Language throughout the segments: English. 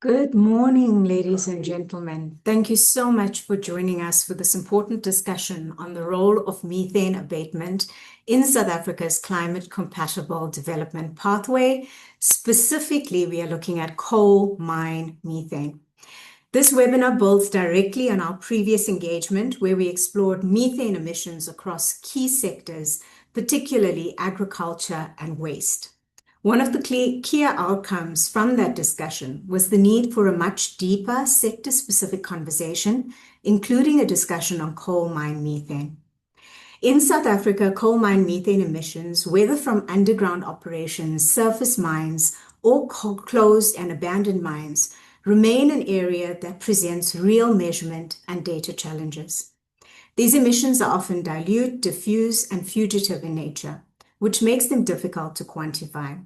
Good morning, ladies and gentlemen. Thank you so much for joining us for this important discussion on the role of methane abatement in South Africa's climate-compatible development pathway. Specifically, we are looking at coal mine methane. This webinar builds directly on our previous engagement where we explored methane emissions across key sectors, particularly agriculture and waste. One of the key outcomes from that discussion was the need for a much deeper sector-specific conversation, including a discussion on coal mine methane. In South Africa, coal mine methane emissions, whether from underground operations, surface mines, or closed and abandoned mines, remain an area that presents real measurement and data challenges. These emissions are often dilute, diffuse, and fugitive in nature, which makes them difficult to quantify.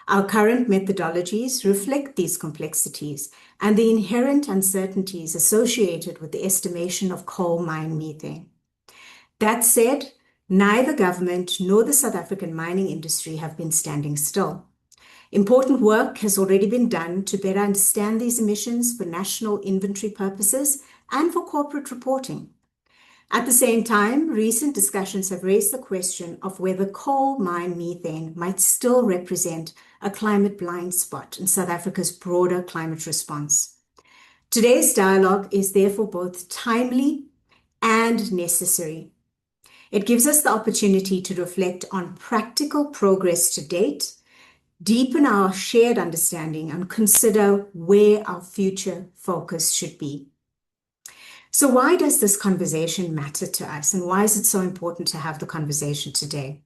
Our current methodologies reflect these complexities and the inherent uncertainties associated with the estimation of coal mine methane. That said, neither government nor the South African mining industry have been standing still. Important work has already been done to better understand these emissions for national inventory purposes and for corporate reporting. At the same time, recent discussions have raised the question of whether coal mine methane might still represent a climate blind spot in South Africa's broader climate response. Today's dialogue is therefore both timely and necessary. It gives us the opportunity to reflect on practical progress to date, deepen our shared understanding, and consider where our future focus should be. So why does this conversation matter to us, and why is it so important to have the conversation today?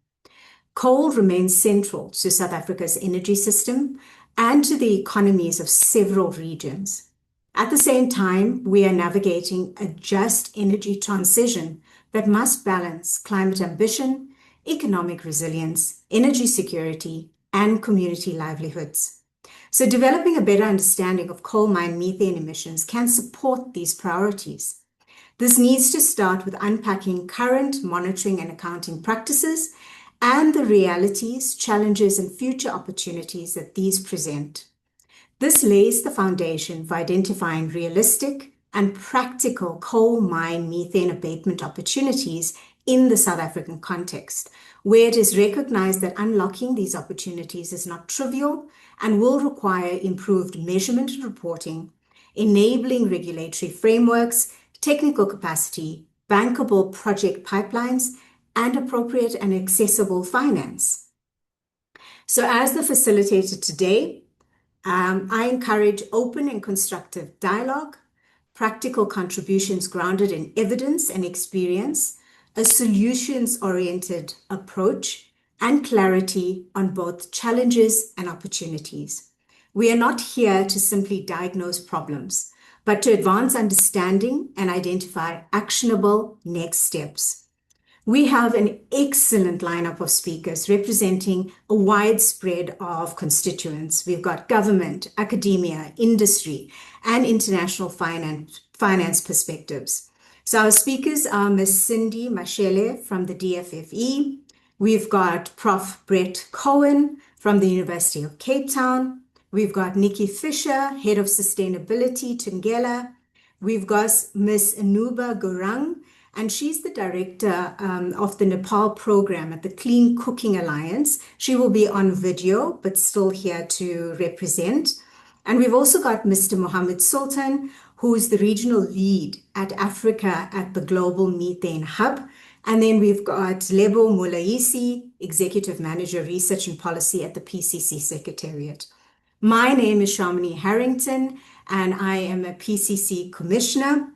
Coal remains central to South Africa's energy system and to the economies of several regions. At the same time, we are navigating a just energy transition that must balance climate ambition, economic resilience, energy security, and community livelihoods. So developing a better understanding of coal mine methane emissions can support these priorities. This needs to start with unpacking current monitoring and accounting practices and the realities, challenges, and future opportunities that these present. This lays the foundation for identifying realistic and practical coal mine methane abatement opportunities in the South African context, where it is recognized that unlocking these opportunities is not trivial and will require improved measurement and reporting, enabling regulatory frameworks, technical capacity, bankable project pipelines, and appropriate and accessible finance. So as the facilitator today, I encourage open and constructive dialogue, practical contributions grounded in evidence and experience, a solutions-oriented approach, and clarity on both challenges and opportunities. We are not here to simply diagnose problems, but to advance understanding and identify actionable next steps. We have an excellent lineup of speakers representing a wide spread of constituents. We've got government, academia, industry, and international finance perspectives. So our speakers are Ms. Cindy Mashele from the DFFE. We've got Prof. Brett Cohen from the University of Cape Town. We've got Nikki Fisher, Head of Sustainability, Tungela. We've got Ms. Anuba Gurung, and she's the director of the Nepal program at the Clean Cooking Alliance. She will be on video, but still here to represent. And we've also got Mr. Mohammed Sultan, who is the regional lead at Africa at the Global Methane Hub. And then we've got Lebo Mulaisi, Executive Manager, Research and Policy at the PCC Secretariat. My name is Shamini Harrington, and I am a PCC Commissioner.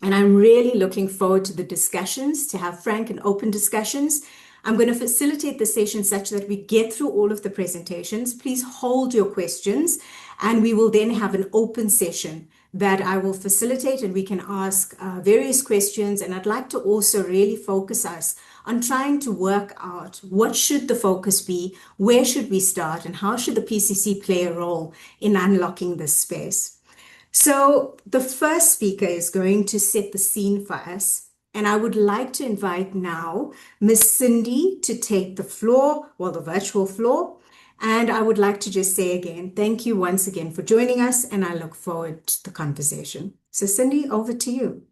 And I'm really looking forward to the discussions, to have frank and open discussions. I'm going to facilitate the session such that we get through all of the presentations. Please hold your questions, and we will then have an open session that I will facilitate, and we can ask various questions. And I'd like to also really focus us on trying to work out what should the focus be, where should we start, and how should the PCC play a role in unlocking this space. So the first speaker is going to set the scene for us, and I would like to invite now Ms. Cindy to take the floor, well, the virtual floor, And I would like to just say again, thank you once again for joining us, and I look forward to the conversation. So, Cindy, over to you.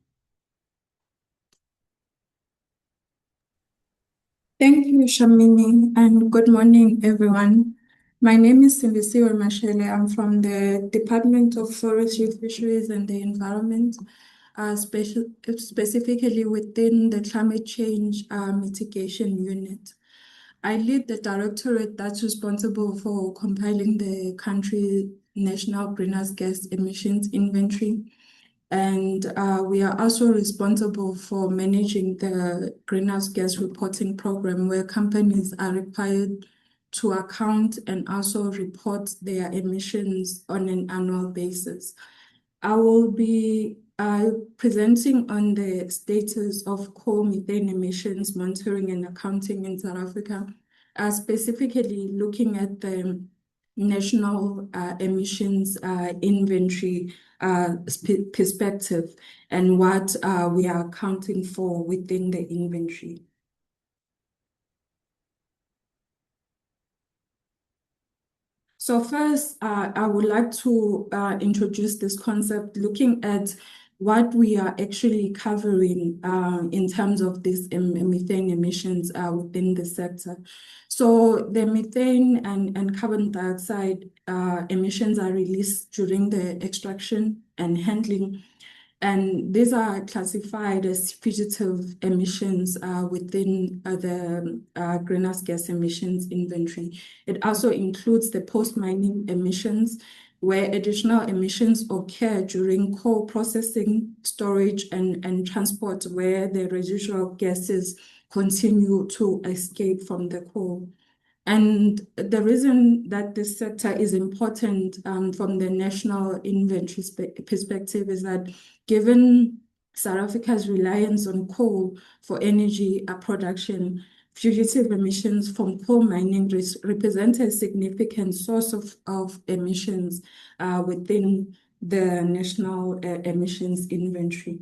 Thank you, Shamini, and good morning, everyone. My name is Simbisiwe Mashele. I'm from the Department of Forestry, Fisheries and the Environment, specifically within the Climate Change Mitigation Unit. I lead the directorate that's responsible for compiling the country national greenhouse gas emissions inventory. And we are also responsible for managing the greenhouse gas reporting program, where companies are required to account and also report their emissions on an annual basis. I will be presenting on the status of coal methane emissions monitoring and accounting in South Africa, specifically looking at the national emissions inventory perspective and what we are accounting for within the inventory. So first, I would like to introduce this concept, looking at what we are actually covering in terms of these methane emissions within the sector. So the methane and carbon dioxide emissions are released during the extraction and handling, and these are classified as fugitive emissions within the greenhouse gas emissions inventory. It also includes the post-mining emissions, where additional emissions occur during coal processing, storage, and transport, where the residual gases continue to escape from the coal. And the reason that this sector is important from the national inventory perspective is that, given South Africa's reliance on coal for energy production, fugitive emissions from coal mining represent a significant source of emissions within the national emissions inventory.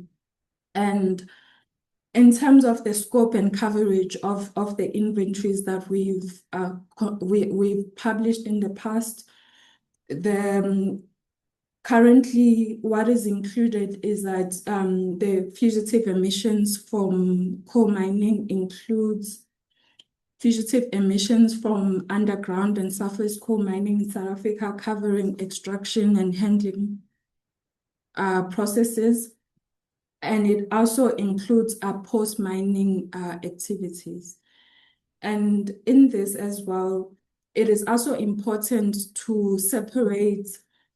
And in terms of the scope and coverage of the inventories that we've published in the past, currently what is included is that the fugitive emissions from coal mining includes fugitive emissions from underground and surface coal mining in South Africa, covering extraction and handling processes. And it also includes post-mining activities. And in this as well, it is also important to separate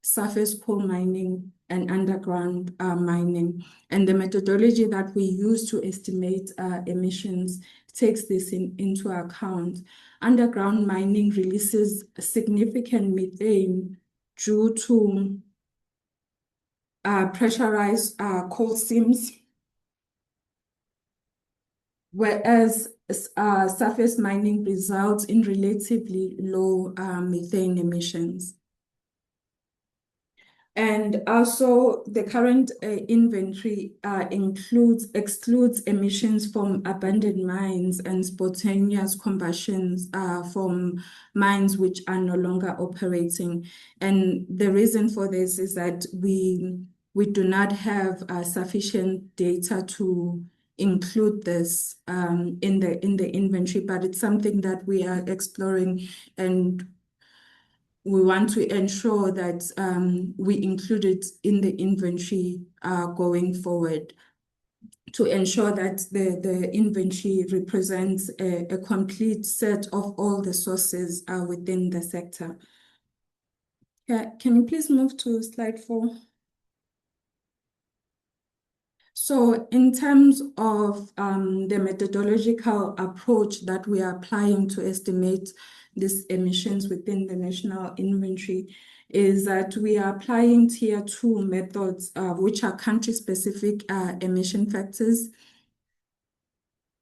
surface coal mining and underground mining. And the methodology that we use to estimate emissions takes this into account. Underground mining releases significant methane due to pressurized coal seams, whereas surface mining results in relatively low methane emissions. And also, the current inventory excludes emissions from abandoned mines and spontaneous combustions from mines which are no longer operating. And the reason for this is that we do not have sufficient data to include this in the inventory, but it's something that we are exploring, and we want to ensure that we include it in the inventory going forward, to ensure that the inventory represents a complete set of all the sources within the sector. Yeah, can you please move to slide 4? So in terms of the methodological approach that we are applying to estimate these emissions within the national inventory, is that we are applying tier 2 methods, which are country-specific emission factors.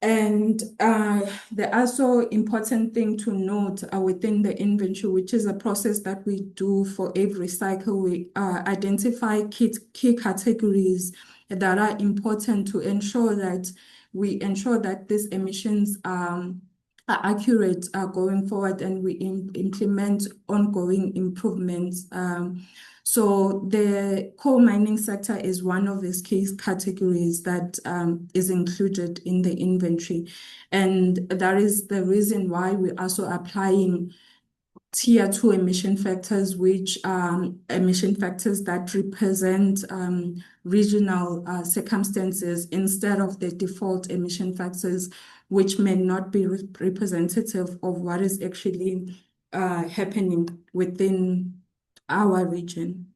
And the also important thing to note within the inventory, which is a process that we do for every cycle, we identify key categories that are important to ensure that these emissions accurate going forward, and we implement ongoing improvements. So the coal mining sector is one of these case categories that is included in the inventory. And that is the reason why we're also applying Tier 2 emission factors, which emission factors that represent regional circumstances instead of the default emission factors, which may not be representative of what is actually happening within our region.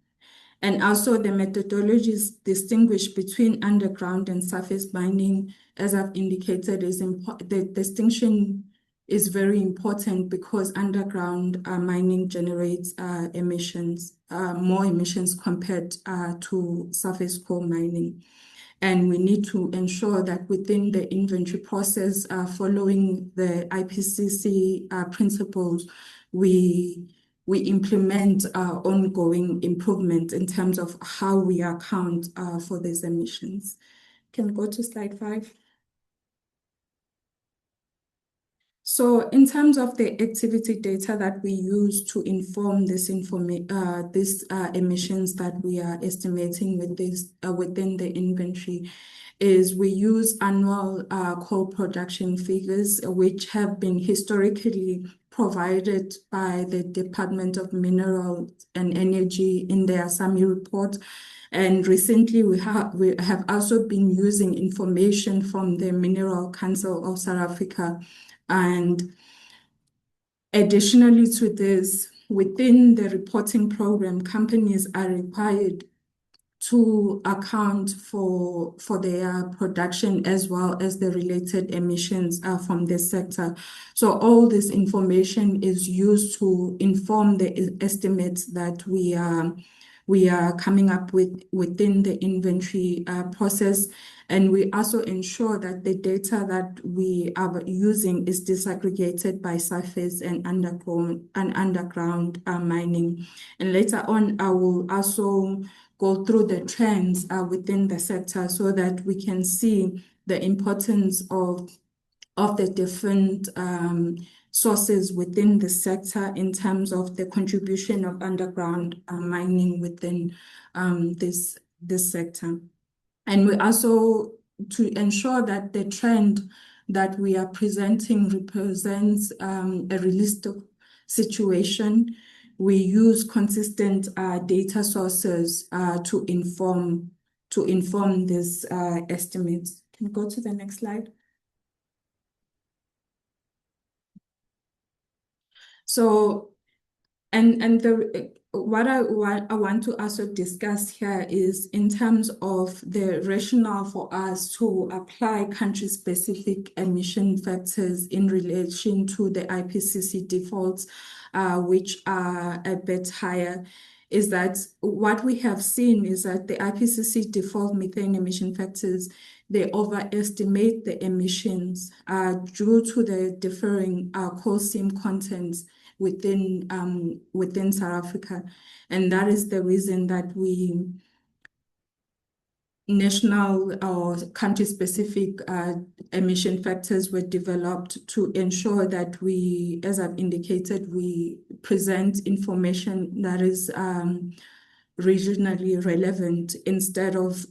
And also the methodologies distinguish between underground and surface mining, as I've indicated, the distinction is very important because underground mining generates emissions, more emissions compared to surface coal mining. And we need to ensure that within the inventory process, following the IPCC principles, we implement ongoing improvement in terms of how we account for these emissions. Can we go to slide 5? So in terms of the activity data that we use to inform this emissions that we are estimating with this within the inventory is we use annual coal production figures, which have been historically provided by the Department of Minerals and Energy in their SAMI report. And recently, we have also been using information from the Mineral Council of South Africa. And additionally to this, within the reporting program, companies are required to account for their production as well as the related emissions from this sector. So all this information is used to inform the estimates that we are coming up with within the inventory process. And we also ensure that the data that we are using is disaggregated by surface and underground mining. And later on, I will also go through the trends within the sector so that we can see the importance of the different sources within the sector in terms of the contribution of underground mining within this sector. And we also, to ensure that the trend that we are presenting represents a realistic situation, we use consistent data sources to inform this estimates. Can you go to the next slide? So, what I want to also discuss here is in terms of the rationale for us to apply country-specific emission factors in relation to the IPCC defaults, which are a bit higher, is that what we have seen is that the IPCC default methane emission factors, they overestimate the emissions due to the differing coal seam contents within South Africa. And that is the reason that national or country-specific emission factors were developed to ensure that we, as I've indicated, we present information that is regionally relevant instead of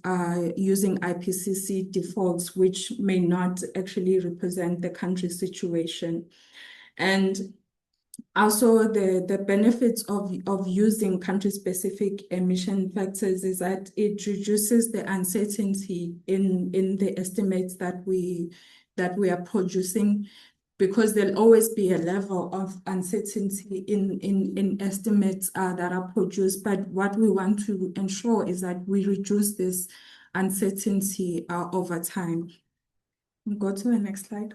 using IPCC defaults, which may not actually represent the country situation. And also, the benefits of using country-specific emission factors is that it reduces the uncertainty in the estimates that we are producing, because there'll always be a level of uncertainty in estimates that are produced. But what we want to ensure is that we reduce this uncertainty over time. Go to the next slide.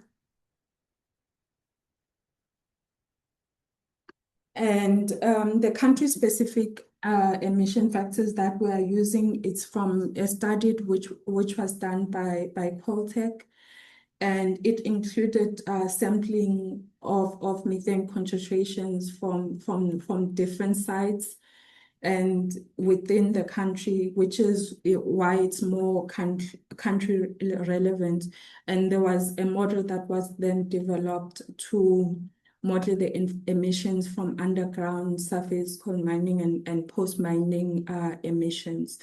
And the country-specific emission factors that we are using, it's from a study which was done by Coltech, and it included sampling of methane concentrations from different sites. and within the country, which is why it's more country relevant. And there was a model that was then developed to model the emissions from underground surface coal mining and post-mining emissions.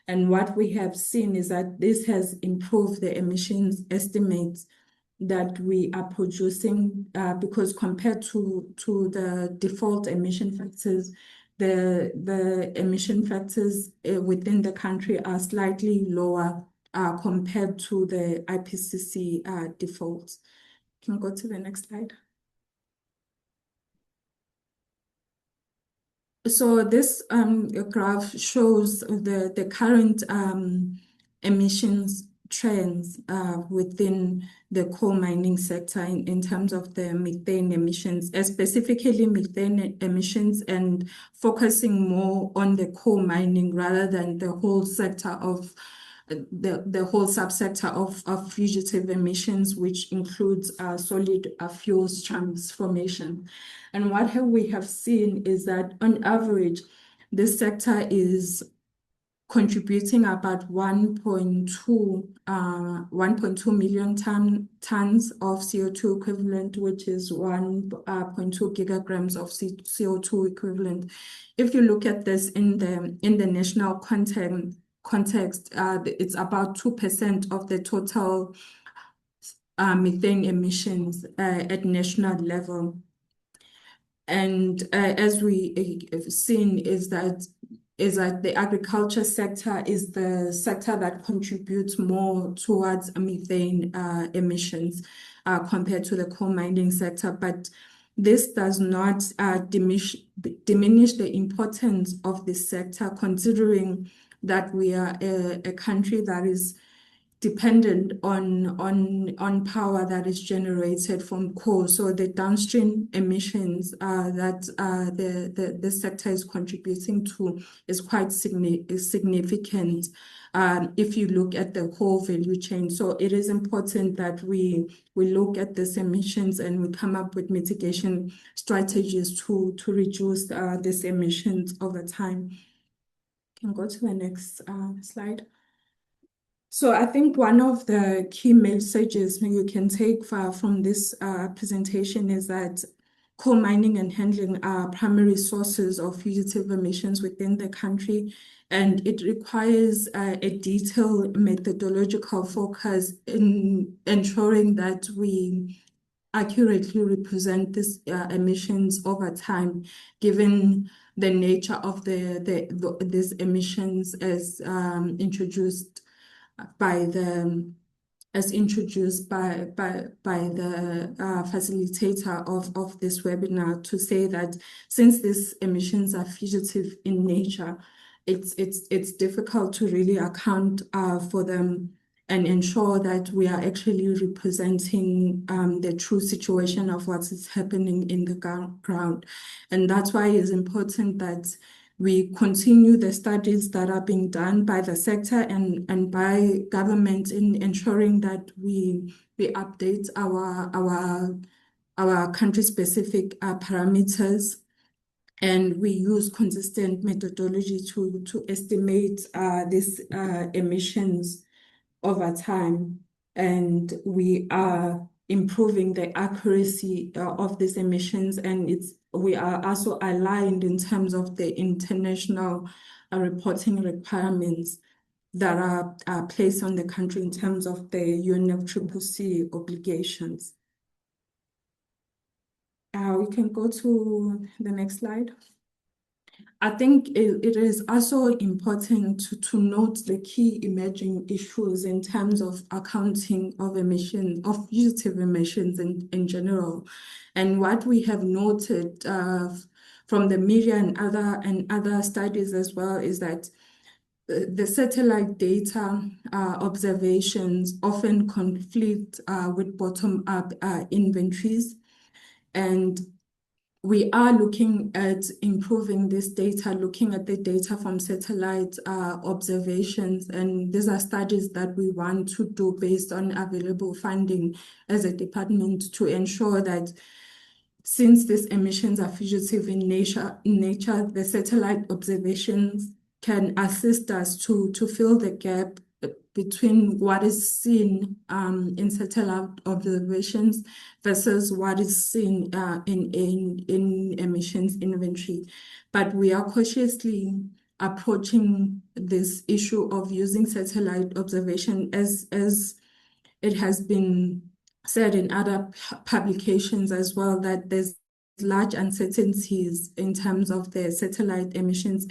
And what we have seen is that this has improved the emissions estimates that we are producing, because compared to the default emission factors, the emission factors within the country are slightly lower compared to the IPCC defaults. Can you go to the next slide? So this graph shows the current emissions trends within the coal mining sector in terms of the methane emissions, specifically methane emissions, and focusing more on the coal mining rather than the whole sector of the whole subsector of fugitive emissions, which includes solid fuels transformation. And what we have seen is that on average, this sector is contributing about 1.2 million tons of CO2 equivalent, which is 1.2 gigagrams of CO2 equivalent. If you look at this in the national context, it's about 2% of the total methane emissions at national level. And as we have seen is that the agriculture sector is the sector that contributes more towards methane emissions compared to the coal mining sector. But this does not diminish the importance of this sector, considering that we are a country that is dependent on power that is generated from coal. So the downstream emissions that the sector is contributing to is quite significant if you look at the whole value chain. So it is important that we look at these emissions and we come up with mitigation strategies to reduce these emissions over time. Can go to the next slide. So I think one of the key messages you can take from this presentation is that coal mining and handling are primary sources of fugitive emissions within the country, and it requires a detailed methodological focus in ensuring that we accurately represent these emissions over time, given the nature of these emissions as introduced by the facilitator of this webinar, to say that since these emissions are fugitive in nature, it's difficult to really account for them and ensure that we are actually representing the true situation of what is happening in the ground. And that's why it's important that we continue the studies that are being done by the sector and by government in ensuring that we update our country-specific parameters, and we use consistent methodology to estimate these emissions over time. And we are improving the accuracy of these emissions, and we are also aligned in terms of the international reporting requirements that are placed on the country in terms of the UNFCCC obligations. We can go to the next slide. I think it is also important to note the key emerging issues in terms of accounting of emissions, of fugitive emissions in general. And what we have noted from the media and other studies as well is that the satellite data observations often conflict with bottom-up inventories. And we are looking at improving this data, looking at the data from satellite observations. And these are studies that we want to do based on available funding as a department to ensure that since these emissions are fugitive in nature, the satellite observations can assist us to fill the gap between what is seen in satellite observations versus what is seen in emissions inventory. But we are cautiously approaching this issue of using satellite observation as it has been said in other publications as well, that there's large uncertainties in terms of the satellite emissions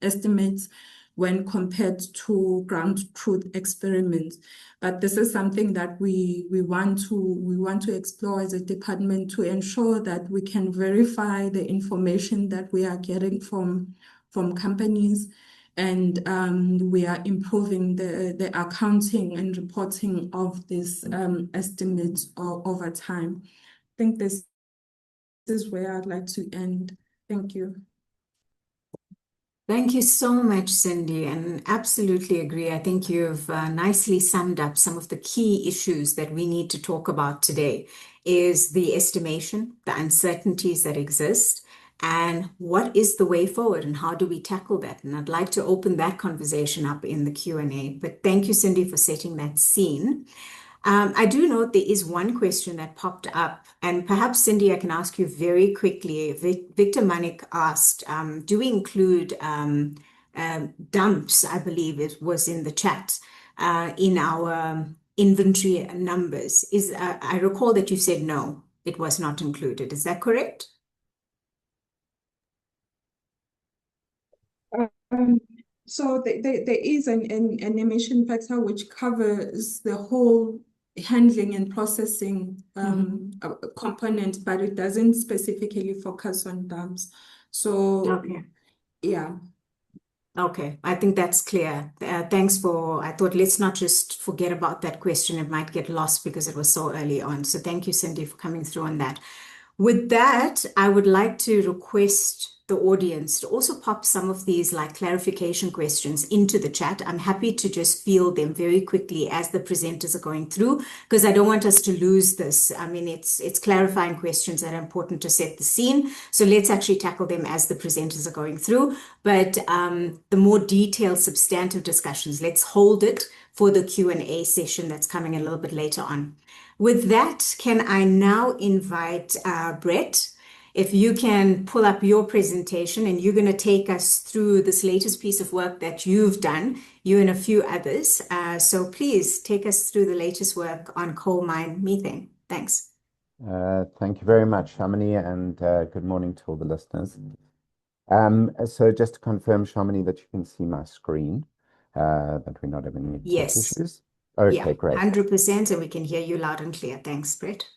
estimates when compared to ground truth experiments. But this is something that we want to explore as a department to ensure that we can verify the information that we are getting from companies, and we are improving the accounting and reporting of this estimates over time. I think this is where I'd like to end. Thank you. Thank you so much, Cindy, and absolutely agree. I think you've nicely summed up some of the key issues that we need to talk about today is the estimation, the uncertainties that exist, and what is the way forward and how do we tackle that? And I'd like to open that conversation up in the Q&A. But thank you, Cindy, for setting that scene. I do note there is one question that popped up, and perhaps, Cindy, I can ask you very quickly. Victor Manik asked, do we include dumps, I believe it was in the chat, in our inventory numbers? I recall that you said no, it was not included. Is that correct? So there is an emission factor which covers the whole handling and processing component, but it doesn't specifically focus on dumps. So Okay. yeah. Okay, I think that's clear. Thanks for, I thought let's not just forget about that question. It might get lost because it was so early on. So thank you, Cindy, for coming through on that. With that, I would like to request the audience to also pop some of these like clarification questions into the chat. I'm happy to just field them very quickly as the presenters are going through, because I don't want us to lose this. I mean, it's clarifying questions that are important to set the scene. So let's actually tackle them as the presenters are going through. But the more detailed, substantive discussions, let's hold it for the Q&A session that's coming a little bit later on. With that, can I now invite Brett, if you can pull up your presentation, and you're going to take us through this latest piece of work that you've done, you and a few others. So please take us through the latest work on coal mine methane. Thanks. Thank you very much, Shamini, and good morning to all the listeners. So just to confirm, Shamini, that you can see my screen, that we're not having any tech issues. Okay, yeah, great. 100%, and we can hear you loud and clear. Thanks, Brett.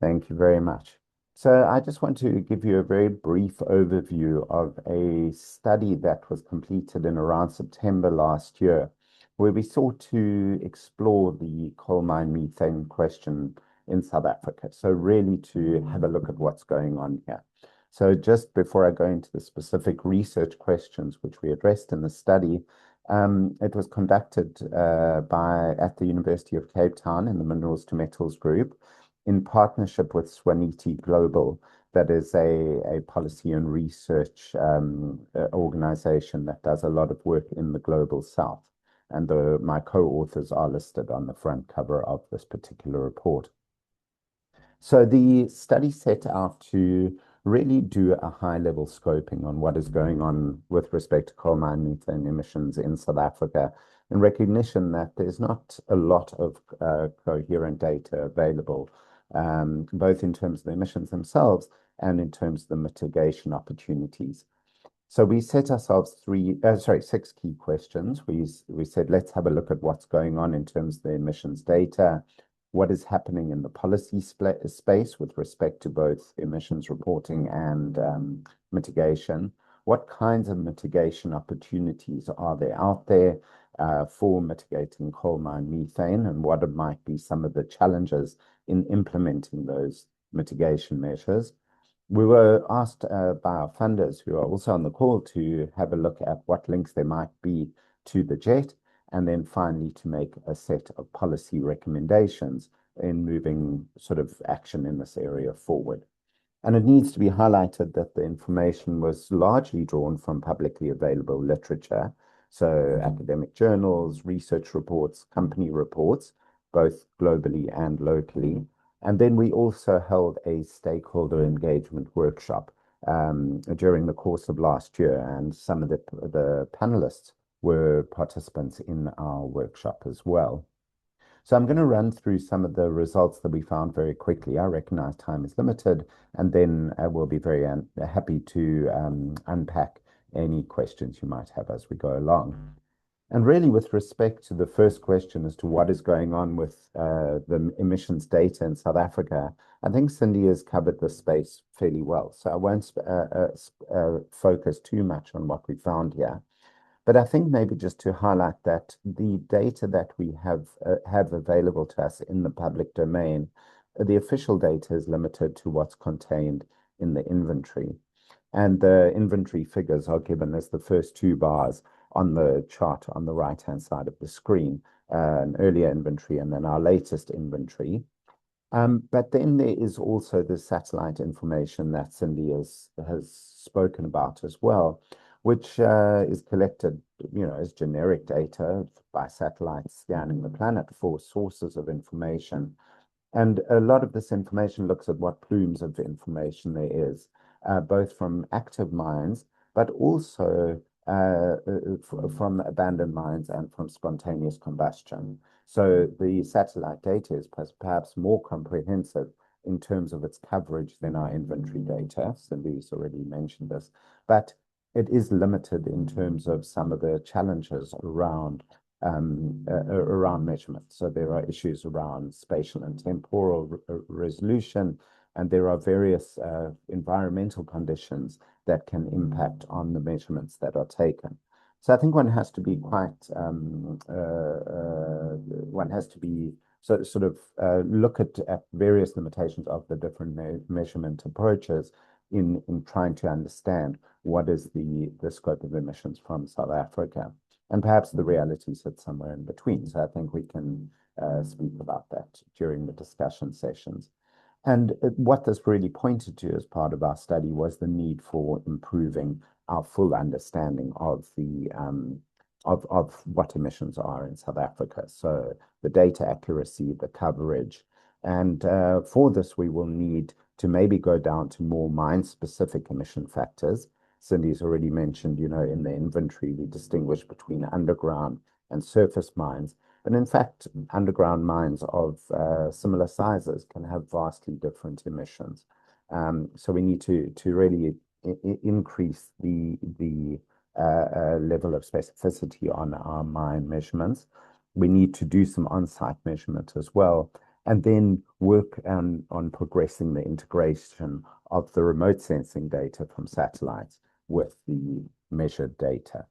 Thank you very much. So I just want to give you a very brief overview of a study that was completed in around September last year, where we sought to explore the coal mine methane question in South Africa. So really to have a look at what's going on here. So just before I go into the specific research questions which we addressed in the study, it was conducted at the University of Cape Town in the Minerals to Metals group, in partnership with Swaneti Global, that is a policy and research organization that does a lot of work in the Global South. And my co-authors are listed on the front cover of this particular report. So the study set out to really do a high-level scoping on what is going on with respect to coal mine methane emissions in South Africa, in recognition that there's not a lot of coherent data available, both in terms of the emissions themselves and in terms of the mitigation opportunities. So we set ourselves six key questions. We said, let's have a look at what's going on in terms of the emissions data, what is happening in the policy space with respect to both emissions reporting and mitigation, what kinds of mitigation opportunities are there out there for mitigating coal mine methane, and what might be some of the challenges in implementing those mitigation measures. We were asked by our funders, who are also on the call, to have a look at what links there might be to the JET, and then finally to make a set of policy recommendations in moving sort of action in this area forward. And it needs to be highlighted that the information was largely drawn from publicly available literature, so academic journals, research reports, company reports, both globally and locally. And then we also held a stakeholder engagement workshop during the course of last year, and some of the panelists were participants in our workshop as well. So I'm going to run through some of the results that we found very quickly. I recognize time is limited, and then we'll be very happy to unpack any questions you might have as we go along. And really, with respect to the first question as to what is going on with the emissions data in South Africa, I think Cindy has covered the space fairly well. So I won't focus too much on what we found here. But I think maybe just to highlight that the data that we have available to us in the public domain, the official data is limited to what's contained in the inventory. And the inventory figures are given as the first two bars on the chart on the right-hand side of the screen, an earlier inventory and then our latest inventory. But then there is also the satellite information that Cindy has spoken about as well, which is collected, as generic data by satellite scanning the planet for sources of information. And a lot of this information looks at what plumes of information there is, both from active mines, but also from abandoned mines and from spontaneous combustion. So the satellite data is perhaps more comprehensive in terms of its coverage than our inventory data. Cindy's already mentioned this, but it is limited in terms of some of the challenges around measurement. So there are issues around spatial and temporal resolution, and there are various environmental conditions that can impact on the measurements that are taken. So I think one has to be look at various limitations of the different measurement approaches in trying to understand what is the scope of emissions from South Africa. And perhaps the reality sits somewhere in between. So I think we can speak about that during the discussion sessions. And what this really pointed to as part of our study was the need for improving our full understanding of what emissions are in South Africa. So the data accuracy, the coverage. And for this, we will need to maybe go down to more mine-specific emission factors. Cindy's already mentioned, in the inventory, we distinguish between underground and surface mines. But in fact, underground mines of similar sizes can have vastly different emissions. So we need to really increase the level of specificity on our mine measurements. We need to do some on-site measurement as well, and then work on progressing the integration of the remote sensing data from satellites with the measured data.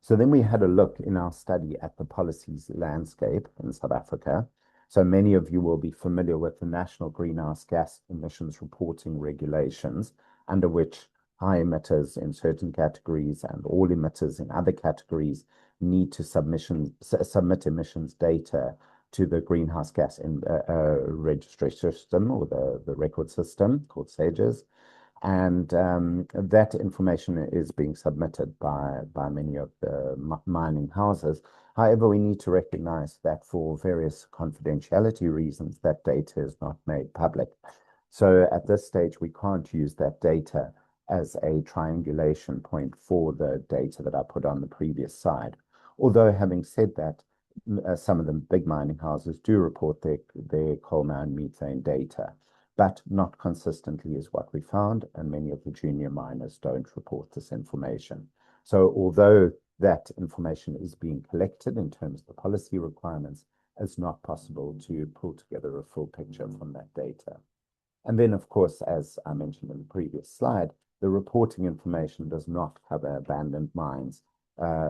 So then we had a look in our study at the policies landscape in South Africa. So many of you will be familiar with the National Greenhouse Gas Emissions Reporting Regulations, under which high emitters in certain categories and all emitters in other categories need to submit emissions data to the greenhouse gas registry system, or the record system called SAGES. And that information is being submitted by many of the mining houses. However, we need to recognize that for various confidentiality reasons, that data is not made public. So at this stage, we can't use that data as a triangulation point for the data that I put on the previous slide. Although having said that, some of the big mining houses do report their coal mine methane data, but not consistently is what we found, and many of the junior miners don't report this information. So although that information is being collected in terms of the policy requirements, it's not possible to pull together a full picture from that data. And then, of course, as I mentioned in the previous slide, the reporting information does not cover abandoned mines,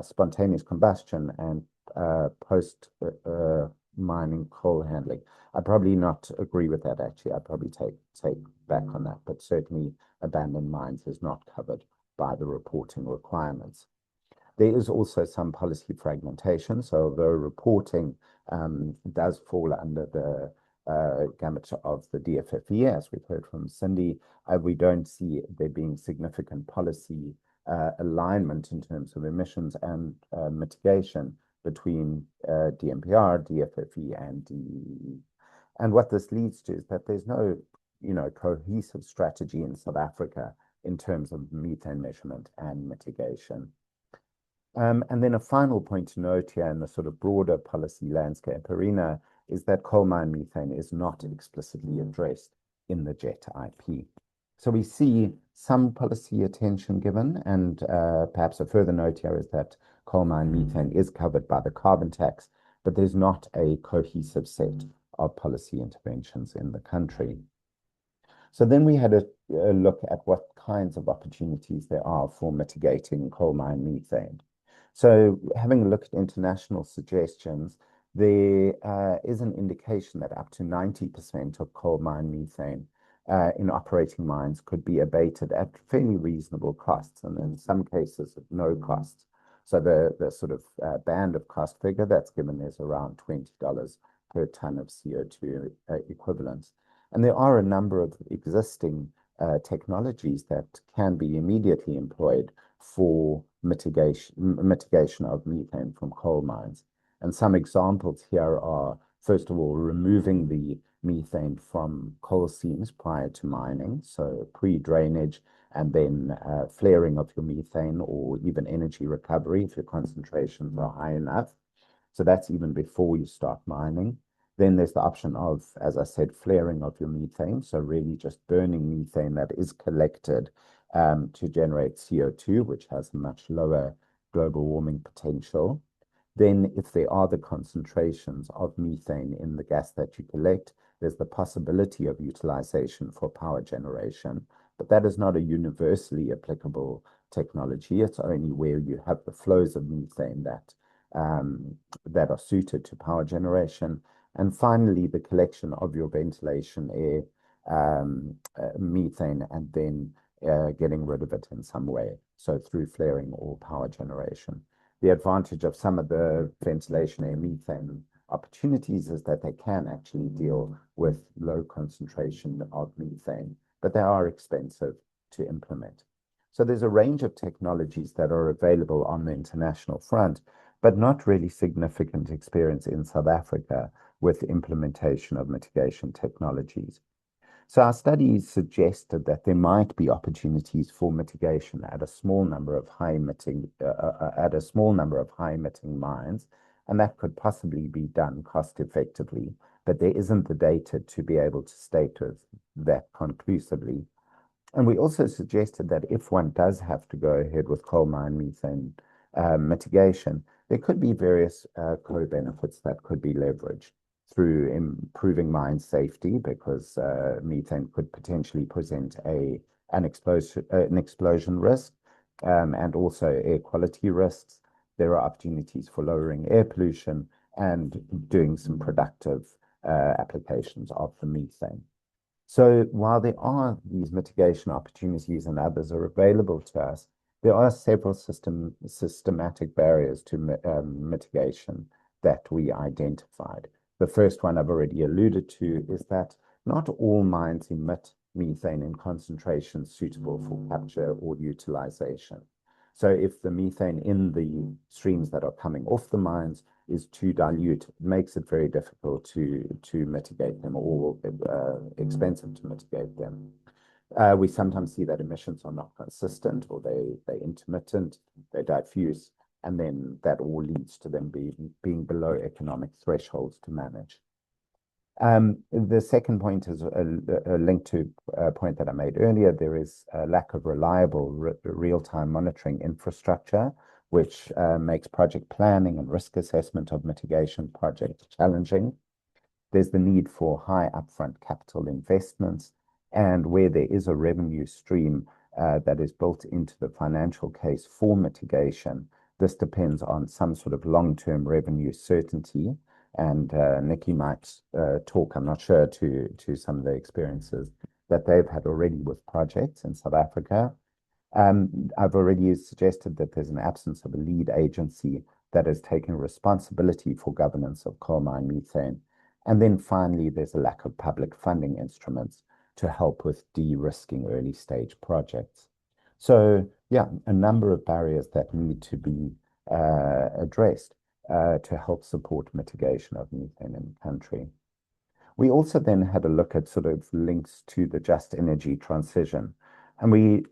spontaneous combustion, and post-mining coal handling. I'd probably not agree with that, actually. I'd probably take back on that, but certainly abandoned mines is not covered by the reporting requirements. There is also some policy fragmentation. So although reporting does fall under the gamut of the DFFE, as we've heard from Cindy. We don't see there being significant policy alignment in terms of emissions and mitigation between DMPR, DFFE, and DEE. And what this leads to is that there's no, cohesive strategy in South Africa in terms of methane measurement and mitigation. And then a final point to note here in the sort of broader policy landscape arena is that coal mine methane is not explicitly addressed in the JET IP. So we see some policy attention given, and perhaps a further note here is that coal mine methane is covered by the carbon tax, but there's not a cohesive set of policy interventions in the country. So then we had a look at what kinds of opportunities there are for mitigating coal mine methane. So having looked at international suggestions, there is an indication that up to 90% of coal mine methane in operating mines could be abated at fairly reasonable costs, and in some cases at no cost. So the sort of band of cost figure that's given is around $20 per ton of CO2 equivalents. And there are a number of existing technologies that can be immediately employed for mitigation of methane from coal mines. And some examples here are, first of all, removing the methane from coal seams prior to mining, so pre-drainage, and then flaring of your methane, or even energy recovery if your concentrations are high enough. So that's even before you start mining. Then there's the option of, as I said, flaring of your methane, so really just burning methane that is collected to generate CO2, which has a much lower global warming potential. Then if there are the concentrations of methane in the gas that you collect, there's the possibility of utilization for power generation, but that is not a universally applicable technology. It's only where you have the flows of methane that are suited to power generation. And finally, the collection of your ventilation air, methane, and then getting rid of it in some way, so through flaring or power generation. The advantage of some of the ventilation air methane opportunities is that they can actually deal with low concentration of methane, but they are expensive to implement. So there's a range of technologies that are available on the international front, but not really significant experience in South Africa with implementation of mitigation technologies. So our studies suggested that there might be opportunities for mitigation at a small number of high-emitting mines, and that could possibly be done cost-effectively. But there isn't the data to be able to state that conclusively. And we also suggested that if one does have to go ahead with coal mine methane mitigation, there could be various co-benefits that could be leveraged through improving mine safety, because methane could potentially present an explosion risk, and also air quality risks. There are opportunities for lowering air pollution and doing some productive applications of the methane. So while there are these mitigation opportunities and others are available to us, there are several systematic barriers to mitigation that we identified. The first one I've already alluded to is that not all mines emit methane in concentrations suitable for capture or utilization. So if the methane in the streams that are coming off the mines is too dilute, it makes it very difficult to mitigate them, or expensive to mitigate them. We sometimes see that emissions are not consistent, or they're intermittent, they're diffuse, and then that all leads to them being below economic thresholds to manage. The second point is a link to a point that I made earlier. There is a lack of reliable real-time monitoring infrastructure, which makes project planning and risk assessment of mitigation projects challenging. There's the need for high upfront capital investments, and where there is a revenue stream that is built into the financial case for mitigation, this depends on some sort of long-term revenue certainty. And Nikki might talk, I'm not sure, to some of the experiences that they've had already with projects in South Africa. I've already suggested that there's an absence of a lead agency that is taking responsibility for governance of coal mine methane. And then finally, there's a lack of public funding instruments to help with de-risking early stage projects. So yeah, a number of barriers that need to be addressed to help support mitigation of methane in the country. We also then had a look at sort of links to the just energy transition. And we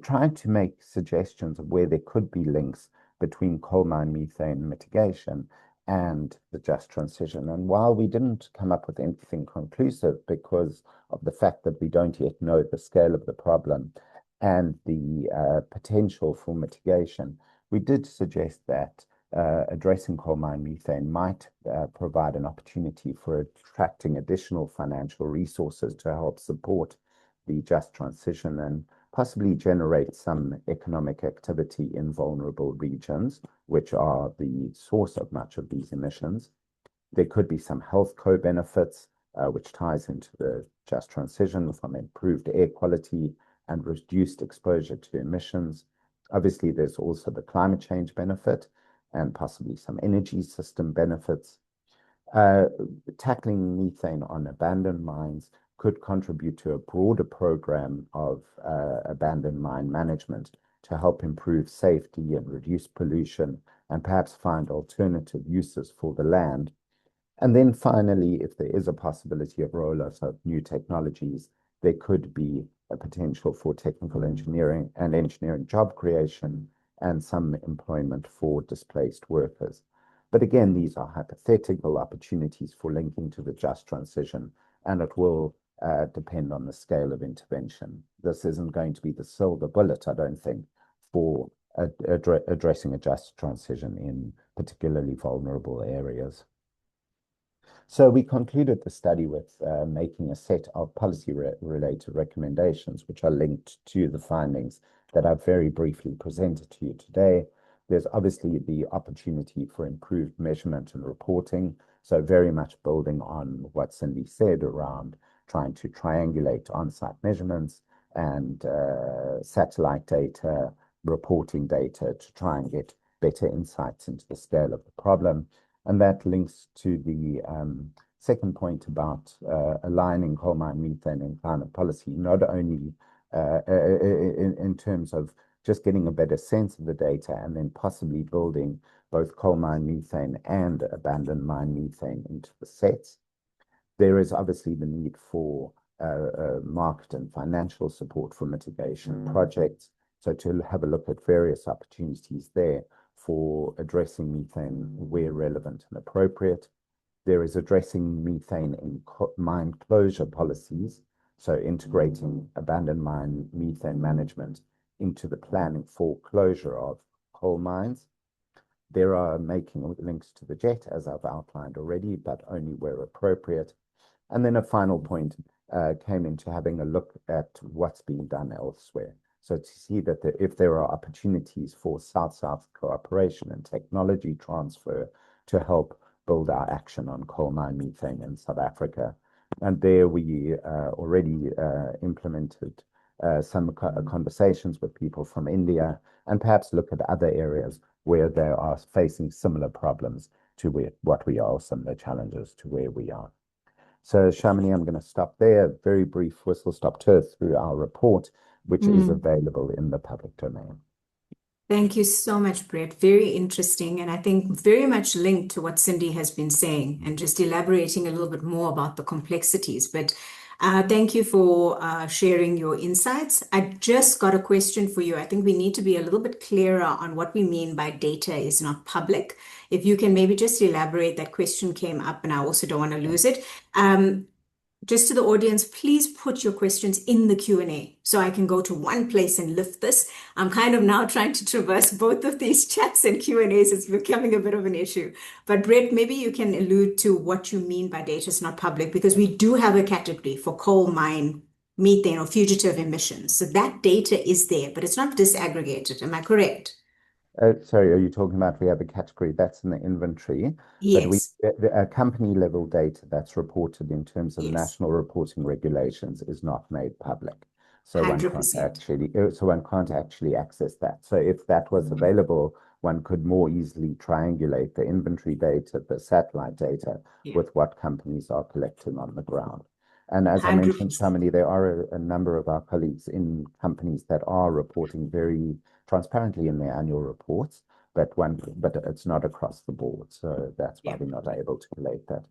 tried to make suggestions of where there could be links between coal mine methane mitigation and the just transition. And while we didn't come up with anything conclusive because of the fact that we don't yet know the scale of the problem and the potential for mitigation, we did suggest that addressing coal mine methane might provide an opportunity for attracting additional financial resources to help support the just transition and possibly generate some economic activity in vulnerable regions, which are the source of much of these emissions. There could be some health co-benefits, which ties into the just transition from improved air quality and reduced exposure to emissions. Obviously, there's also the climate change benefit and possibly some energy system benefits. Tackling methane on abandoned mines could contribute to a broader program of abandoned mine management to help improve safety and reduce pollution and perhaps find alternative uses for the land. And then finally, if there is a possibility of rollout of new technologies, there could be a potential for technical engineering and engineering job creation and some employment for displaced workers. But again, these are hypothetical opportunities for linking to the just transition, and it will depend on the scale of intervention. This isn't going to be the silver bullet, I don't think, for addressing a just transition in particularly vulnerable areas. So we concluded the study with making a set of policy-related recommendations, which are linked to the findings that I've very briefly presented to you today. There's obviously the opportunity for improved measurement and reporting, so very much building on what Cindy said around trying to triangulate on-site measurements and satellite data, reporting data to try and get better insights into the scale of the problem. And that links to the second point about aligning coal mine methane and climate policy, not only in terms of just getting a better sense of the data and then possibly building both coal mine methane and abandoned mine methane into the sets. There is obviously the need for market and financial support for mitigation projects. So to have a look at various opportunities there for addressing methane where relevant and appropriate. There is addressing methane in mine closure policies, so integrating abandoned mine methane management into the planning for closure of coal mines. There are making links to the JET, as I've outlined already, but only where appropriate. And then a final point came into having a look at what's being done elsewhere. So to see that if there are opportunities for South-South cooperation and technology transfer to help build our action on coal mine methane in South Africa. And there we already implemented some conversations with people from India and perhaps look at other areas where they are facing similar problems to what we are, similar challenges to where we are. So Shamini, I'm going to stop there. Very brief whistle-stop tour through our report, which is available in the public domain. Thank you so much, Brett. Very interesting, and I think very much linked to what Cindy has been saying and just elaborating a little bit more about the complexities. But thank you for sharing your insights. I just got a question for you. I think we need to be a little bit clearer on what we mean by data is not public. If you can maybe just elaborate, that question came up, and I also don't want to lose it. Just to the audience, please put your questions in the Q&A so I can go to one place and lift this. I'm kind of now trying to traverse both of these chats and Q&As. It's becoming a bit of an issue. But Brett, maybe you can allude to what you mean by data is not public, because we do have a category for coal mine methane or fugitive emissions. So that data is there, but it's not disaggregated. Am I correct? Sorry, are you talking about we have a category that's in the inventory? Yes. But the company level data that's reported in terms of Yes. national reporting regulations is not made public. So one can't 100%. actually access that. So if that was available, one could more easily triangulate the inventory data, the satellite data, Yeah. with what companies are collecting on the ground. And as I mentioned, 100%. Shamini, there are a number of our colleagues in companies that are reporting very transparently in their annual reports, but it's not across the board. So that's why Yeah. we're not able to collate that.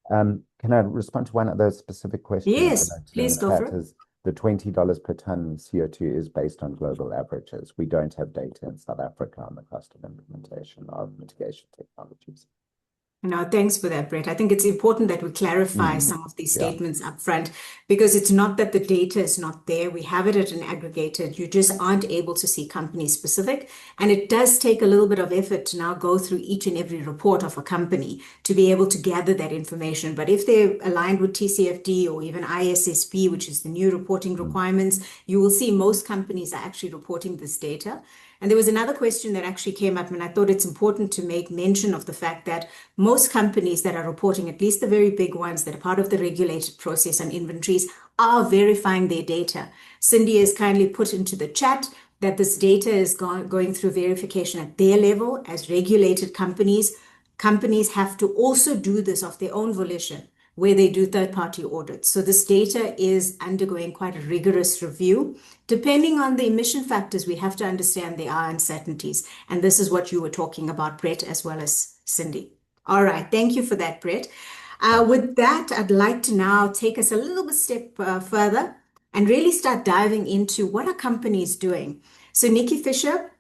Can I respond to one of those specific questions? Yes, I noticed in please the go for chat it. is the $20 per ton CO2 is based on global averages. We don't have data in South Africa on the cost of implementation of mitigation technologies. No, thanks for that, Brett. I think it's important that we clarify some of these Yeah. statements up front because it's not that the data is not there. We have it at an aggregated. You just aren't able to see company specific. And it does take a little bit of effort to now go through each and every report of a company to be able to gather that information. But if they're aligned with TCFD or even ISSB, which is the new reporting requirements, you will see most companies are actually reporting this data. And there was another question that actually came up, and I thought it's important to make mention of the fact that most companies that are reporting, at least the very big ones that are part of the regulated process on inventories, are verifying their data. Cindy has kindly put into the chat that this data is going through verification at their level as regulated companies. Companies have to also do this of their own volition where they do third-party audits. So this data is undergoing quite a rigorous review. Depending on the emission factors, we have to understand there are uncertainties. And this is what you were talking about, Brett, as well as Cindy. All right. Thank you for that, Brett. With that, I'd like to now take us a little bit step further and really start diving into what are companies doing. So Nikki Fisher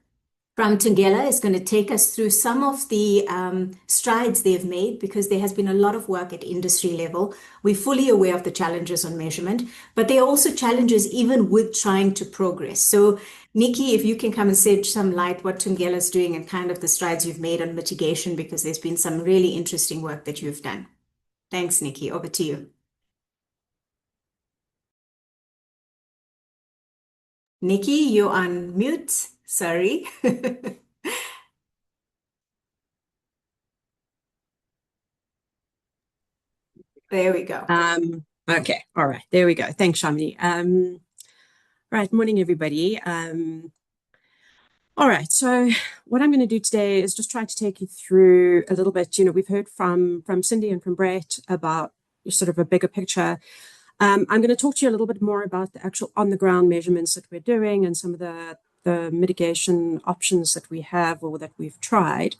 from Tungela is going to take us through some of the strides they've made because there has been a lot of work at industry level. We're fully aware of the challenges on measurement, but there are also challenges even with trying to progress. So Nikki, if you can come and shed some light what Tungela is doing and kind of the strides you've made on mitigation, because there's been some really interesting work that you've done. Thanks, Nikki. Over to you. Nikki, you're on mute. Sorry. There we go. Okay, all right, there we go. Thanks, Shamini. Right, morning, everybody. All right, so what I'm going to do today is just try to take you through a little bit. We've heard from Cindy and from Brett about sort of a bigger picture. I'm going to talk to you a little bit more about the actual on-the-ground measurements that we're doing and some of the mitigation options that we have or that we've tried.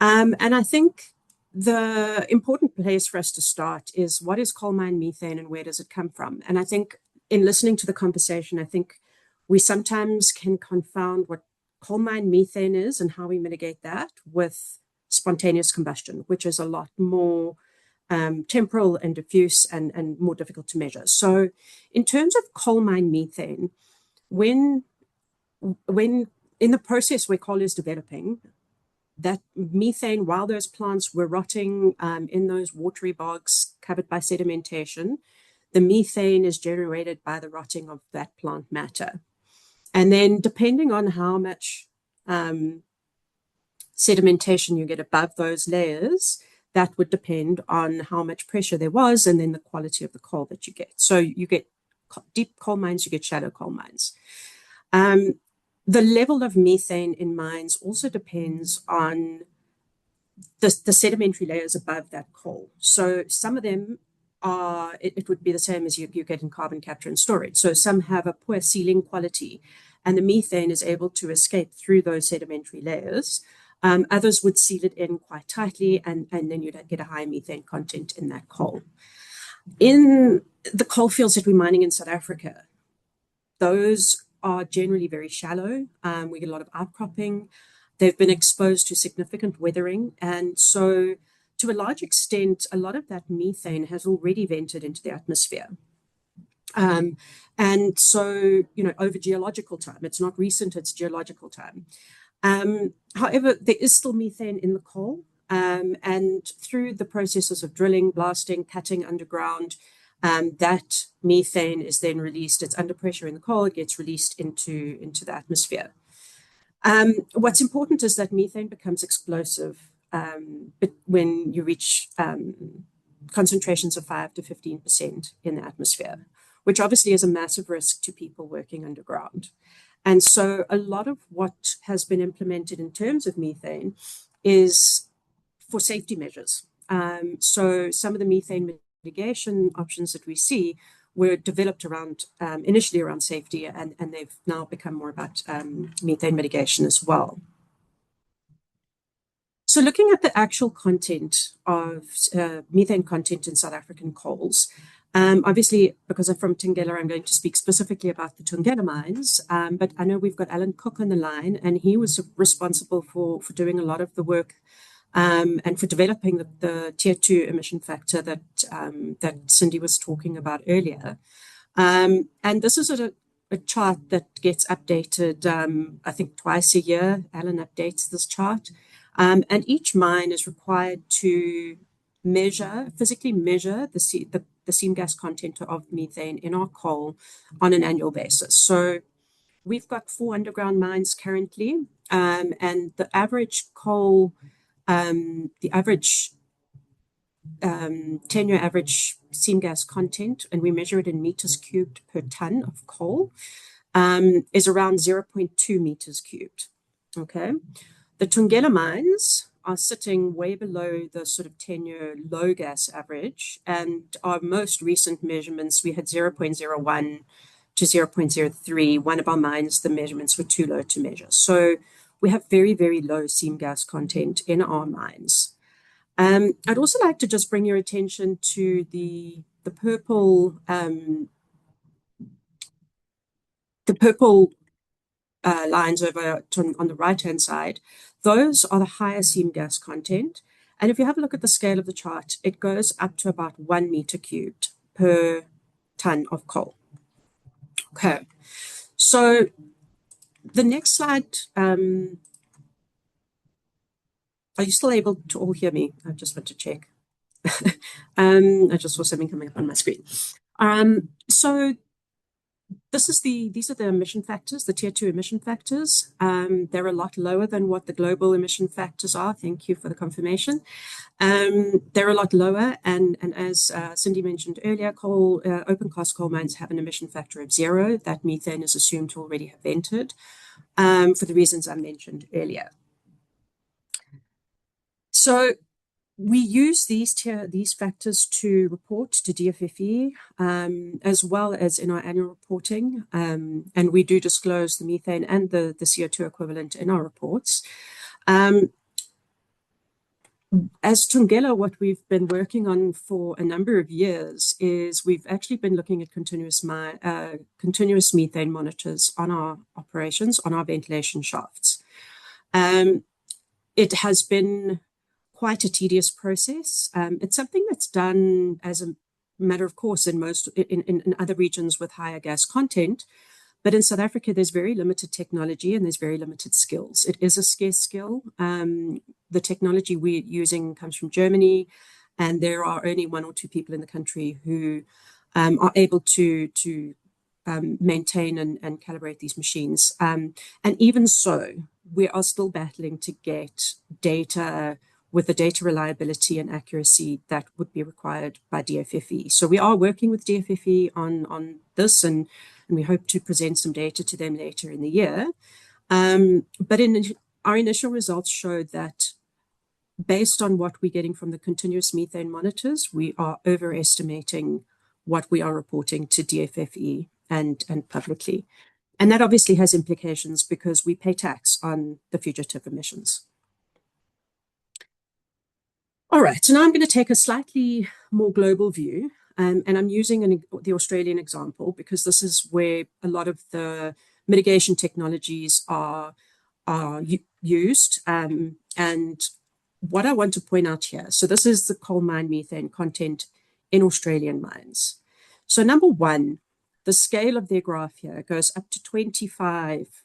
And I think the important place for us to start is what is coal mine methane and where does it come from? And I think in listening to the conversation, I think we sometimes can confound what coal mine methane is and how we mitigate that with spontaneous combustion, which is a lot more temporal and diffuse and more difficult to measure. So in terms of coal mine methane, when in the process where coal is developing, that methane, while those plants were rotting in those watery bogs covered by sedimentation, the methane is generated by the rotting of that plant matter. And then depending on how much sedimentation you get above those layers, that would depend on how much pressure there was and then the quality of the coal that you get. So you get deep coal mines, you get shallow coal mines. The level of methane in mines also depends on the sedimentary layers above that coal. So some of them are, it would be the same as you get in carbon capture and storage. So some have a poor sealing quality and the methane is able to escape through those sedimentary layers. Others would seal it in quite tightly and then you'd get a high methane content in that coal. In the coal fields that we're mining in South Africa, those are generally very shallow. We get a lot of outcropping. They've been exposed to significant weathering. And so to a large extent, a lot of that methane has already vented into the atmosphere. And so, over geological time, it's not recent, it's geological time. However, there is still methane in the coal. And through the processes of drilling, blasting, cutting underground, that methane is then released. It's under pressure in the coal, it gets released into the atmosphere. What's important is that methane becomes explosive but when you reach concentrations of 5 to 15% in the atmosphere, which obviously is a massive risk to people working underground. And so a lot of what has been implemented in terms of methane is for safety measures. So some of the methane mitigation options that we see were developed around initially around safety, and they've now become more about methane mitigation as well. So looking at the actual content of methane content in South African coals, obviously, because I'm from Thungela, I'm going to speak specifically about the Thungela mines, but I know we've got Alan Cook on the line, and he was responsible for doing a lot of the work and for developing the tier 2 emission factor that Cindy was talking about earlier. And this is a chart that gets updated, I think, twice a year. Alan updates this chart. And each mine is required to physically measure the seam gas content of methane in our coal on an annual basis. So we've got 4 underground mines currently, and the average coal, the average 10-year average seam gas content, and we measure it in meters cubed per ton of coal, is around 0.2 meters cubed. Okay. The Thungela mines are sitting way below the sort of 10-year low gas average, and our most recent measurements, we had 0.01 to 0.03. One of our mines, the measurements were too low to measure. So we have very, very low seam gas content in our mines. I'd also like to just bring your attention to the purple lines over on the right-hand side. Those are the higher seam gas content. And if you have a look at the scale of the chart, it goes up to about 1 meter cubed per ton of coal. Okay, so the next slide, are you still able to all hear me? I just want to check. I just saw something coming up on my screen. So these are the emission factors, the tier 2 emission factors. They're a lot lower than what the global emission factors are. Thank you for the confirmation. They're a lot lower, and as Cindy mentioned earlier, open cast coal mines have an emission factor of 0. That methane is assumed to already have entered, for the reasons I mentioned earlier. So we use these factors to report to DFFE, as well as in our annual reporting, and we do disclose the methane and the CO2 equivalent in our reports. As Thungela, what we've been working on for a number of years is we've actually been looking at continuous methane monitors on our operations, on our ventilation shafts. It has been quite a tedious process. It's something that's done as a matter of course in other regions with higher gas content, but in South Africa there's very limited technology and there's very limited skills. It is a scarce skill. The technology we're using comes from Germany, and there are only 1 or 2 people in the country who are able to maintain and calibrate these machines. And even so, we are still battling to get data with the data reliability and accuracy that would be required by DFFE. So we are working with DFFE on this, and we hope to present some data to them later in the year. But our initial results showed that based on what we're getting from the continuous methane monitors, we are overestimating what we are reporting to DFFE and publicly. And that obviously has implications because we pay tax on the fugitive emissions. All right, so now I'm going to take a slightly more global view, and I'm using the Australian example because this is where a lot of the mitigation technologies are used. And what I want to point out here, so this is the coal mine methane content in Australian mines. So number 1, the scale of their graph here goes up to 25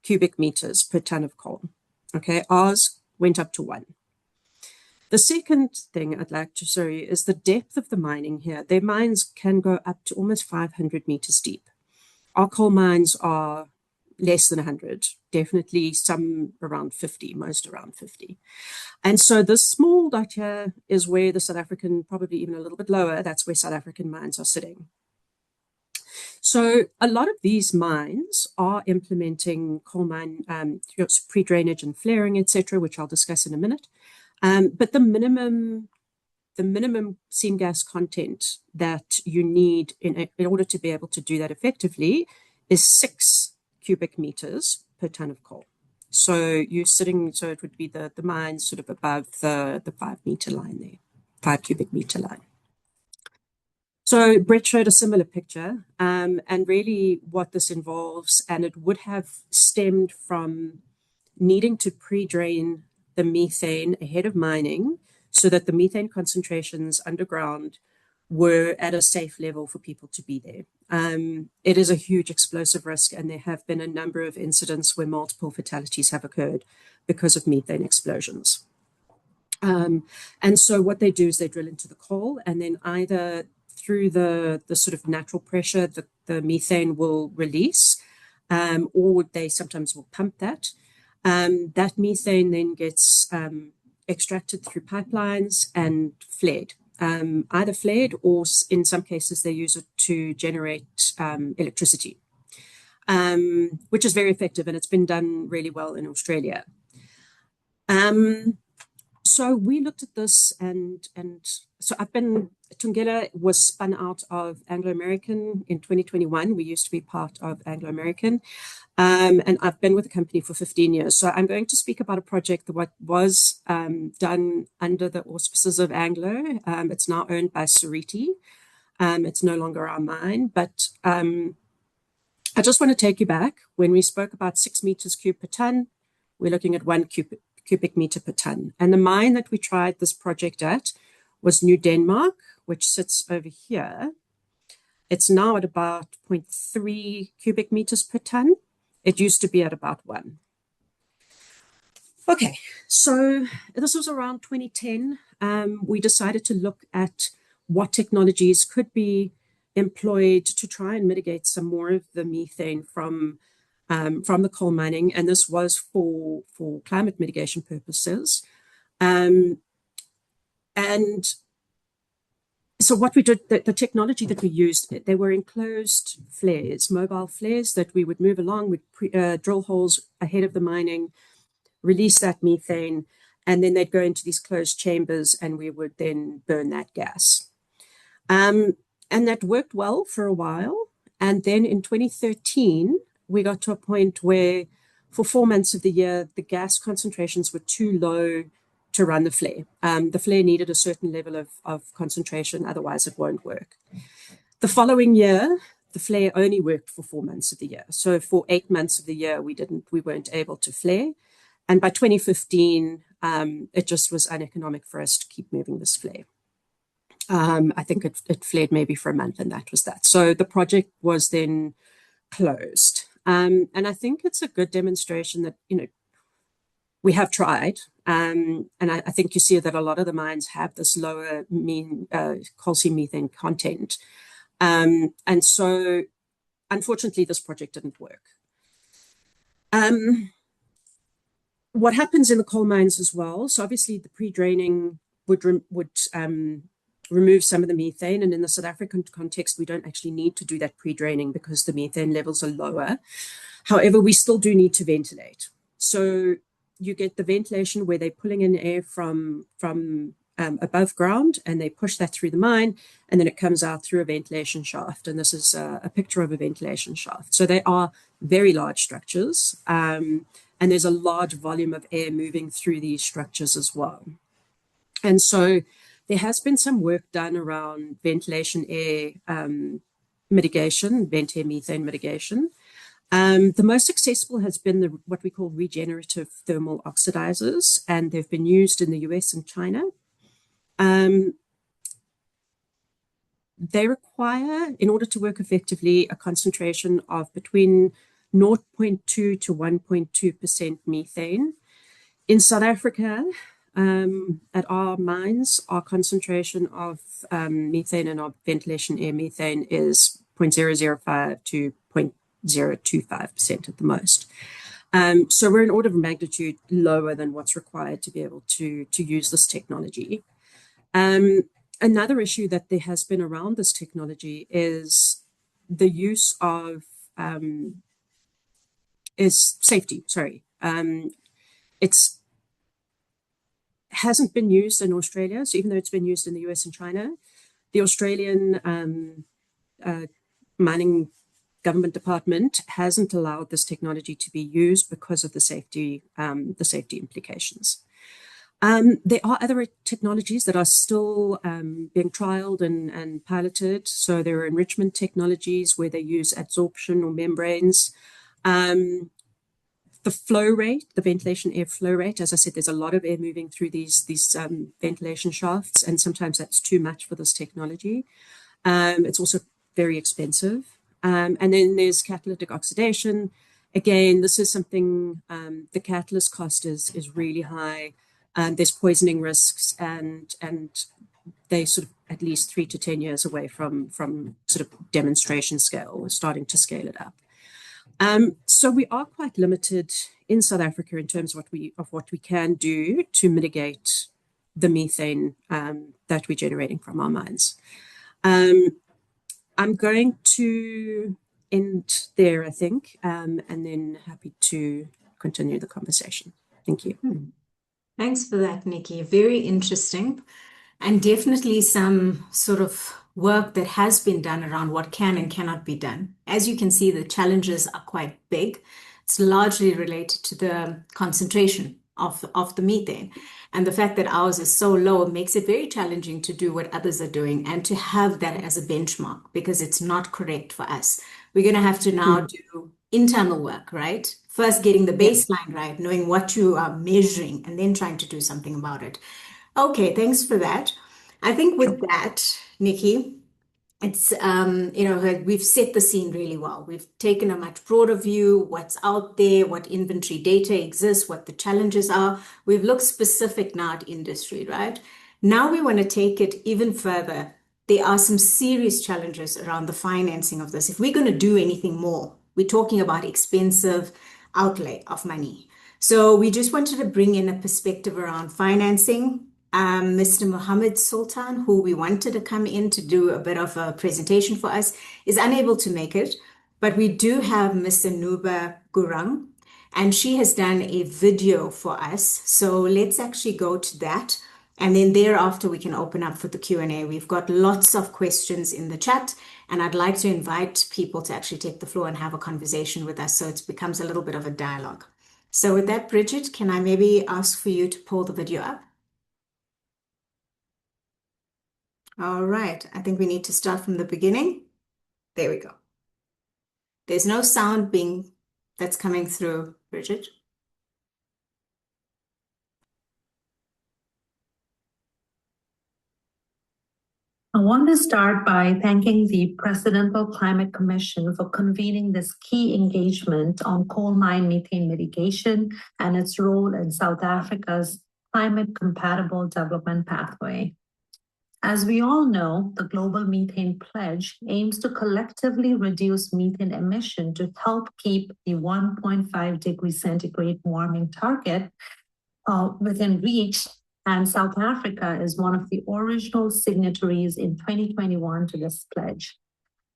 cubic meters per ton of coal. Okay, ours went up to 1. The second thing I'd like to show you is the depth of the mining here. Their mines can go up to almost 500 meters deep. Our coal mines are less than 100, definitely some around 50, most around 50. And so this small dot here is where the South African, probably even a little bit lower, that's where South African mines are sitting. So a lot of these mines are implementing coal mine pre-drainage and flaring, etc., which I'll discuss in a minute. But the minimum seam gas content that you need in order to be able to do that effectively is 6 cubic meters per ton of coal. So it would be the mine sort of above the 5 meter line there, 5 cubic meter line. So Brett showed a similar picture, and really what this involves, and it would have stemmed from needing to pre-drain the methane ahead of mining so that the methane concentrations underground were at a safe level for people to be there. It is a huge explosive risk, and there have been a number of incidents where multiple fatalities have occurred because of methane explosions. And so what they do is they drill into the coal, and then either through the sort of natural pressure, the methane will release, or they sometimes will pump that. That methane then gets extracted through pipelines and flared, either flared or in some cases they use it to generate electricity, which is very effective, and it's been done really well in Australia. So we looked at this, and so Thungela was spun out of Anglo American in 2021. We used to be part of Anglo American. And I've been with the company for 15 years. So I'm going to speak about a project that was done under the auspices of Anglo. It's now owned by Seriti. It's no longer our mine, but I just want to take you back. When we spoke about 6 meters cube per ton, we're looking at 1 cubic meter per ton. And the mine that we tried this project at was New Denmark, which sits over here. It's now at about 0.3 cubic meters per ton. It used to be at about 1. Okay, so this was around 2010. We decided to look at what technologies could be employed to try and mitigate some more of the methane from the coal mining, and this was for climate mitigation purposes. And so what we did, the technology that we used, they were enclosed flares, mobile flares that we would move along with drill holes ahead of the mining, release that methane, and then they'd go into these closed chambers, and we would then burn that gas. And that worked well for a while. And then in 2013, we got to a point where for 4 months of the year, the gas concentrations were too low to run the flare. The flare needed a certain level of concentration, otherwise it won't work. The following year, the flare only worked for 4 months of the year. So for 8 months of the year, we weren't able to flare. And by 2015, it just was uneconomic for us to keep moving this flare. I think it flared maybe for a month, and that was that. So the project was then closed. And I think it's a good demonstration that, we have tried. And I think you see that a lot of the mines have this lower mean coal seam methane content. And so, unfortunately, this project didn't work. What happens in the coal mines as well? So obviously, the pre-draining would remove some of the methane, and in the South African context, we don't actually need to do that pre-draining because the methane levels are lower. However, we still do need to ventilate. So you get the ventilation where they're pulling in air from above ground, and they push that through the mine, and then it comes out through a ventilation shaft. And this is a picture of a ventilation shaft. So they are very large structures, and there's a large volume of air moving through these structures as well. And so there has been some work done around ventilation air mitigation, vent air methane mitigation. The most successful has been what we call regenerative thermal oxidizers, and they've been used in the US and China. They require, in order to work effectively, a concentration of between 0.2 to 1.2% methane. In South Africa, at our mines, our concentration of methane in our ventilation air methane is 0.005 to 0.025% at the most. So we're an order of magnitude lower than what's required to be able to use this technology. Another issue that there has been around this technology is the use of is safety. Sorry, it's hasn't been used in Australia. So even though it's been used in the US and China, the Australian mining government department hasn't allowed this technology to be used because of the safety implications. There are other technologies that are still being trialed and piloted. So there are enrichment technologies where they use adsorption or membranes. The flow rate, the ventilation air flow rate, as I said, there's a lot of air moving through these ventilation shafts, and sometimes that's too much for this technology. It's also very expensive. And then there's catalytic oxidation. Again, this is something, the catalyst cost is really high. There's poisoning risks, and they sort of at least 3 to 10 years away from sort of demonstration scale. We're starting to scale it up. So we are quite limited in South Africa in terms of what we can do to mitigate the methane that we're generating from our mines. I'm going to end there, I think, and then happy to continue the conversation. Thank you. Thanks for that, Nikki. Very interesting, and definitely some sort of work that has been done around what can and cannot be done. As you can see, the challenges are quite big. It's largely related to the concentration of the methane. And the fact that ours is so low makes it very challenging to do what others are doing and to have that as a benchmark, because it's not correct for us. We're going to have to now do internal work, right? First, getting the baseline right, knowing what you are measuring, and then trying to do something about it. Okay, thanks for that. I think with that, Nikki, it's, we've set the scene really well. We've taken a much broader view, what's out there, what inventory data exists, what the challenges are. We've looked specific now at industry, right? Now we want to take it even further. There are some serious challenges around the financing of this. If we're going to do anything more, we're talking about expensive outlay of money. So we just wanted to bring in a perspective around financing. Mr. Mohammed Sultan, who we wanted to come in to do a bit of a presentation for us, is unable to make it, but we do have Mr. Nuba Gurung, and she has done a video for us. So let's actually go to that, and then thereafter we can open up for the Q&A. We've got lots of questions in the chat, and I'd like to invite people to actually take the floor and have a conversation with us, so it becomes a little bit of a dialogue. So with that, Bridget, can I maybe ask for you to pull the video up? All right, I think we need to start from the beginning. There we go. There's no sound that's coming through, Bridget. I want to start by thanking the Presidential Climate Commission for convening this key engagement on coal mine methane mitigation and its role in South Africa's climate-compatible development pathway. As we all know, the Global Methane Pledge aims to collectively reduce methane emission to help keep the 1.5 degree centigrade warming target within reach. And South Africa is one of the original signatories in 2021 to this pledge.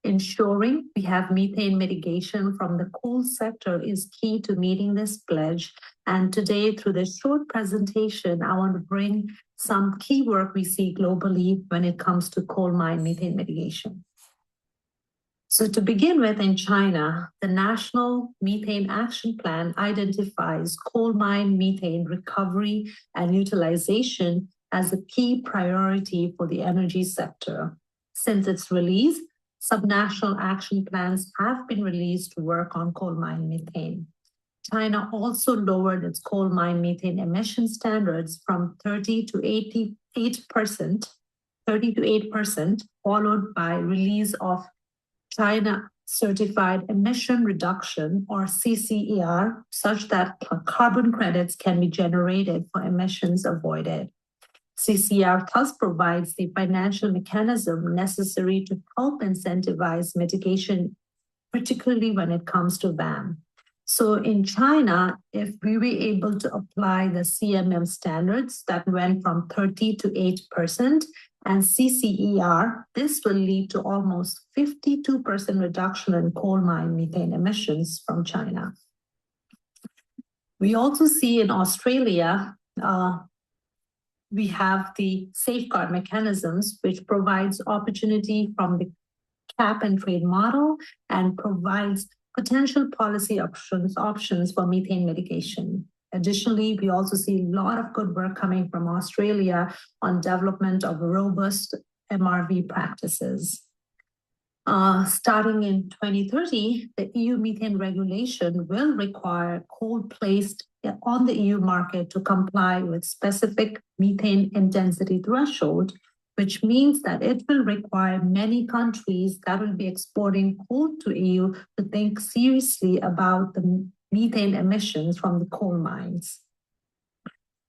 Ensuring we have methane mitigation from the coal sector is key to meeting this pledge. And today, through this short presentation, I want to bring some key work we see globally when it comes to coal mine methane mitigation. So to begin with, in China, the National Methane Action Plan identifies coal mine methane recovery and utilization as a key priority for the energy sector. Since its release, subnational action plans have been released to work on coal mine methane. China also lowered its coal mine methane emission standards from 30 to 8%, followed by release of China Certified Emission Reduction, or CCER, such that carbon credits can be generated for emissions avoided. CCER thus provides the financial mechanism necessary to help incentivize mitigation, particularly when it comes to VAM. So in China, if we were able to apply the CMM standards that went from 30 to 8% and CCER, this will lead to almost 52% reduction in coal mine methane emissions from China. We also see in Australia, we have the safeguard mechanisms, which provides opportunity from the cap and trade model and provides potential policy options for methane mitigation. Additionally, we also see a lot of good work coming from Australia on development of robust MRV practices. Starting in 2030, the EU methane regulation will require coal placed on the EU market to comply with specific methane intensity threshold, which means that it will require many countries that will be exporting coal to EU to think seriously about the methane emissions from the coal mines.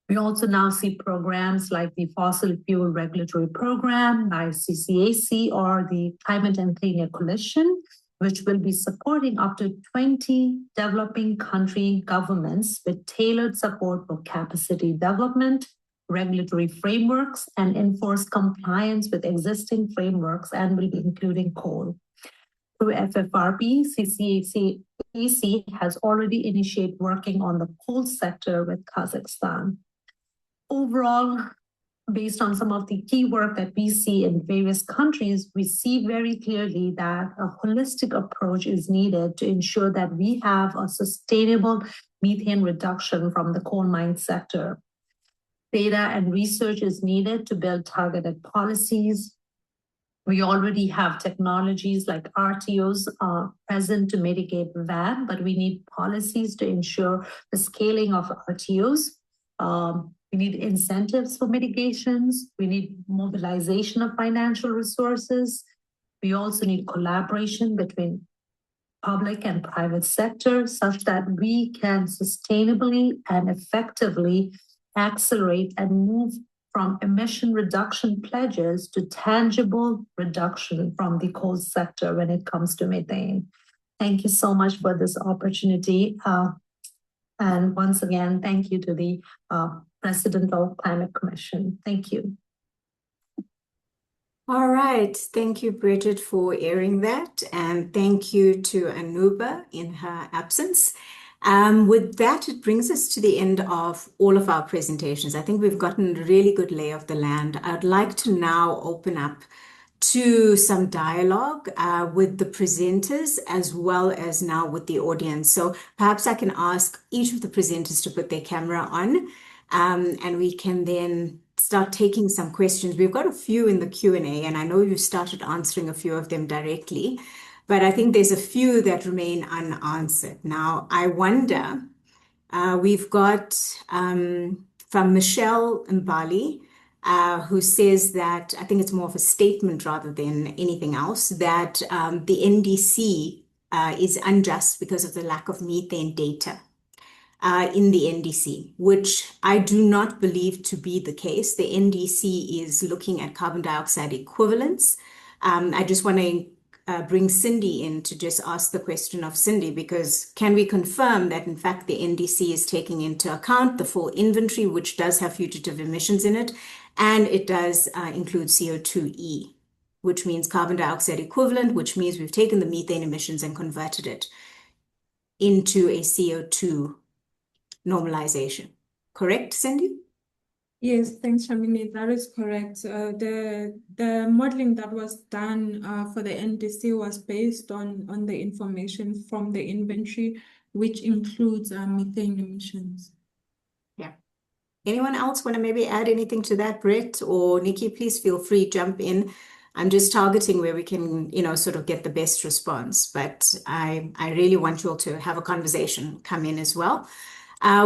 We also now see programs like the Fossil Fuel Regulatory Program by CCAC or the Climate and Clean Air Coalition, which will be supporting up to 20 developing country governments with tailored support for capacity development, regulatory frameworks, and enforced compliance with existing frameworks, and will be including coal. Through FFRP, CCAC has already initiated working on the coal sector with Kazakhstan. Overall, based on some of the key work that we see in various countries, we see very clearly that a holistic approach is needed to ensure that we have a sustainable methane reduction from the coal mine sector. Data and research is needed to build targeted policies. We already have technologies like RTOs present to mitigate that, but we need policies to ensure the scaling of RTOs. We need incentives for mitigations. We need mobilization of financial resources. We also need collaboration between public and private sector such that we can sustainably and effectively accelerate and move from emission reduction pledges to tangible reduction from the coal sector when it comes to methane. Thank you so much for this opportunity. And once again, thank you to the President of Climate Commission. Thank you. All right. Thank you, Bridget, for airing that. And thank you to Anuba in her absence. With that, it brings us to the end of all of our presentations. I think we've gotten a really good lay of the land. I'd like to now open up to some dialogue with the presenters as well as now with the audience. So perhaps I can ask each of the presenters to put their camera on and we can then start taking some questions. We've got a few in the Q&A and I know you've started answering a few of them directly, but I think there's a few that remain unanswered. Now, I wonder, we've got from Michelle Mbali, who says that, I think it's more of a statement rather than anything else, that the NDC is unjust because of the lack of methane data in the NDC, which I do not believe to be the case. The NDC is looking at carbon dioxide equivalents. I just want to bring Cindy in to just ask the question of Cindy, because can we confirm that in fact the NDC is taking into account the full inventory, which does have fugitive emissions in it, and it does include CO2e, which means carbon dioxide equivalent, which means we've taken the methane emissions and converted it into a CO2 normalization. Correct, Cindy? Yes, thanks, Shamini. That is correct. The modeling that was done for the NDC was based on the information from the inventory, which includes methane emissions. Yeah. Anyone else want to maybe add anything to that, Brett or Nikki? Please feel free, jump in. I'm just targeting where we can, sort of get the best response. But I really want you all to have a conversation come in as well.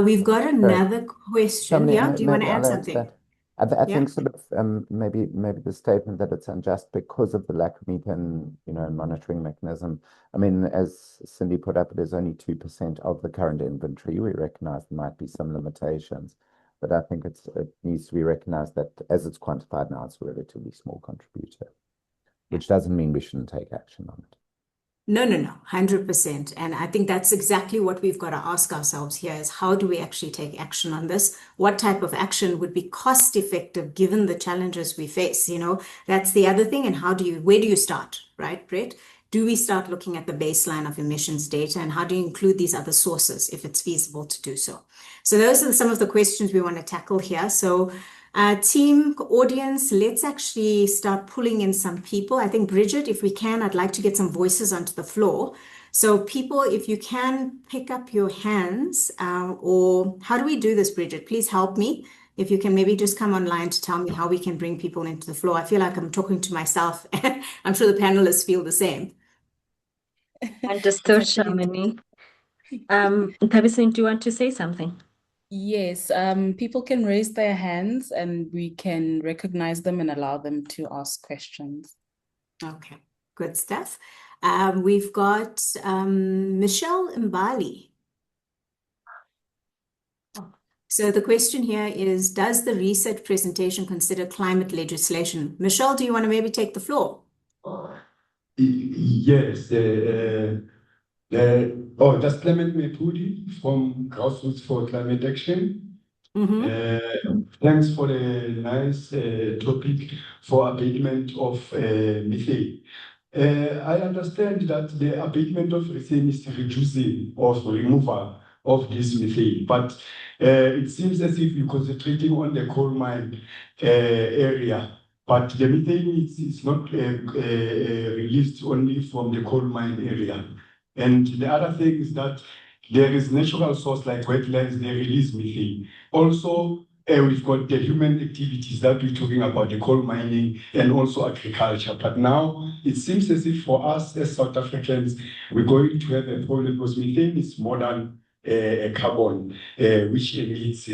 We've got another question. Shamini, Yeah, do you want to maybe add I'll something? that. I Yeah. think sort of maybe the statement that it's unjust because of the lack of methane, monitoring mechanism. I mean, as Cindy put up, it is only 2% of the current inventory. We recognize there might be some limitations, but I think it needs to be recognized that as it's quantified now, it's a relatively small contributor, which doesn't mean we shouldn't take action on it. No, 100%. And I think that's exactly what we've got to ask ourselves here is how do we actually take action on this? What type of action would be cost effective given the challenges we face? That's the other thing. And where do you start, right, Brett? Do we start looking at the baseline of emissions data and how do you include these other sources if it's feasible to do so? So those are some of the questions we want to tackle here. So team, audience, let's actually start pulling in some people. I think, Bridget, if we can, I'd like to get some voices onto the floor. So people, if you can pick up your hands, or how do we do this, Bridget? Please help me. If you can maybe just come online to tell me how we can bring people into the floor. I feel like I'm talking to myself. I'm sure the panelists feel the same. Understood, Shamini. Tabisin, do you want to say something? Yes, people can raise their hands and we can recognize them and allow them to ask questions. Okay, good stuff. We've got Michelle Mbali. So the question here is, does the research presentation consider climate legislation? Michelle, do you want to maybe take the floor? Yes. That's Clement Mepudi from Grassroots for Climate Action. Thanks for the nice topic for abatement of methane. I understand that the abatement of methane is reducing or removal of this methane, but it seems as if you're concentrating on the coal mine area. But the methane is not released only from the coal mine area. And the other thing is that there is natural source like wetlands, they release methane. Also, we've got the human activities that we're talking about, the coal mining and also agriculture. But now it seems as if for us as South Africans, we're going to have a problem because methane is more than carbon, which emits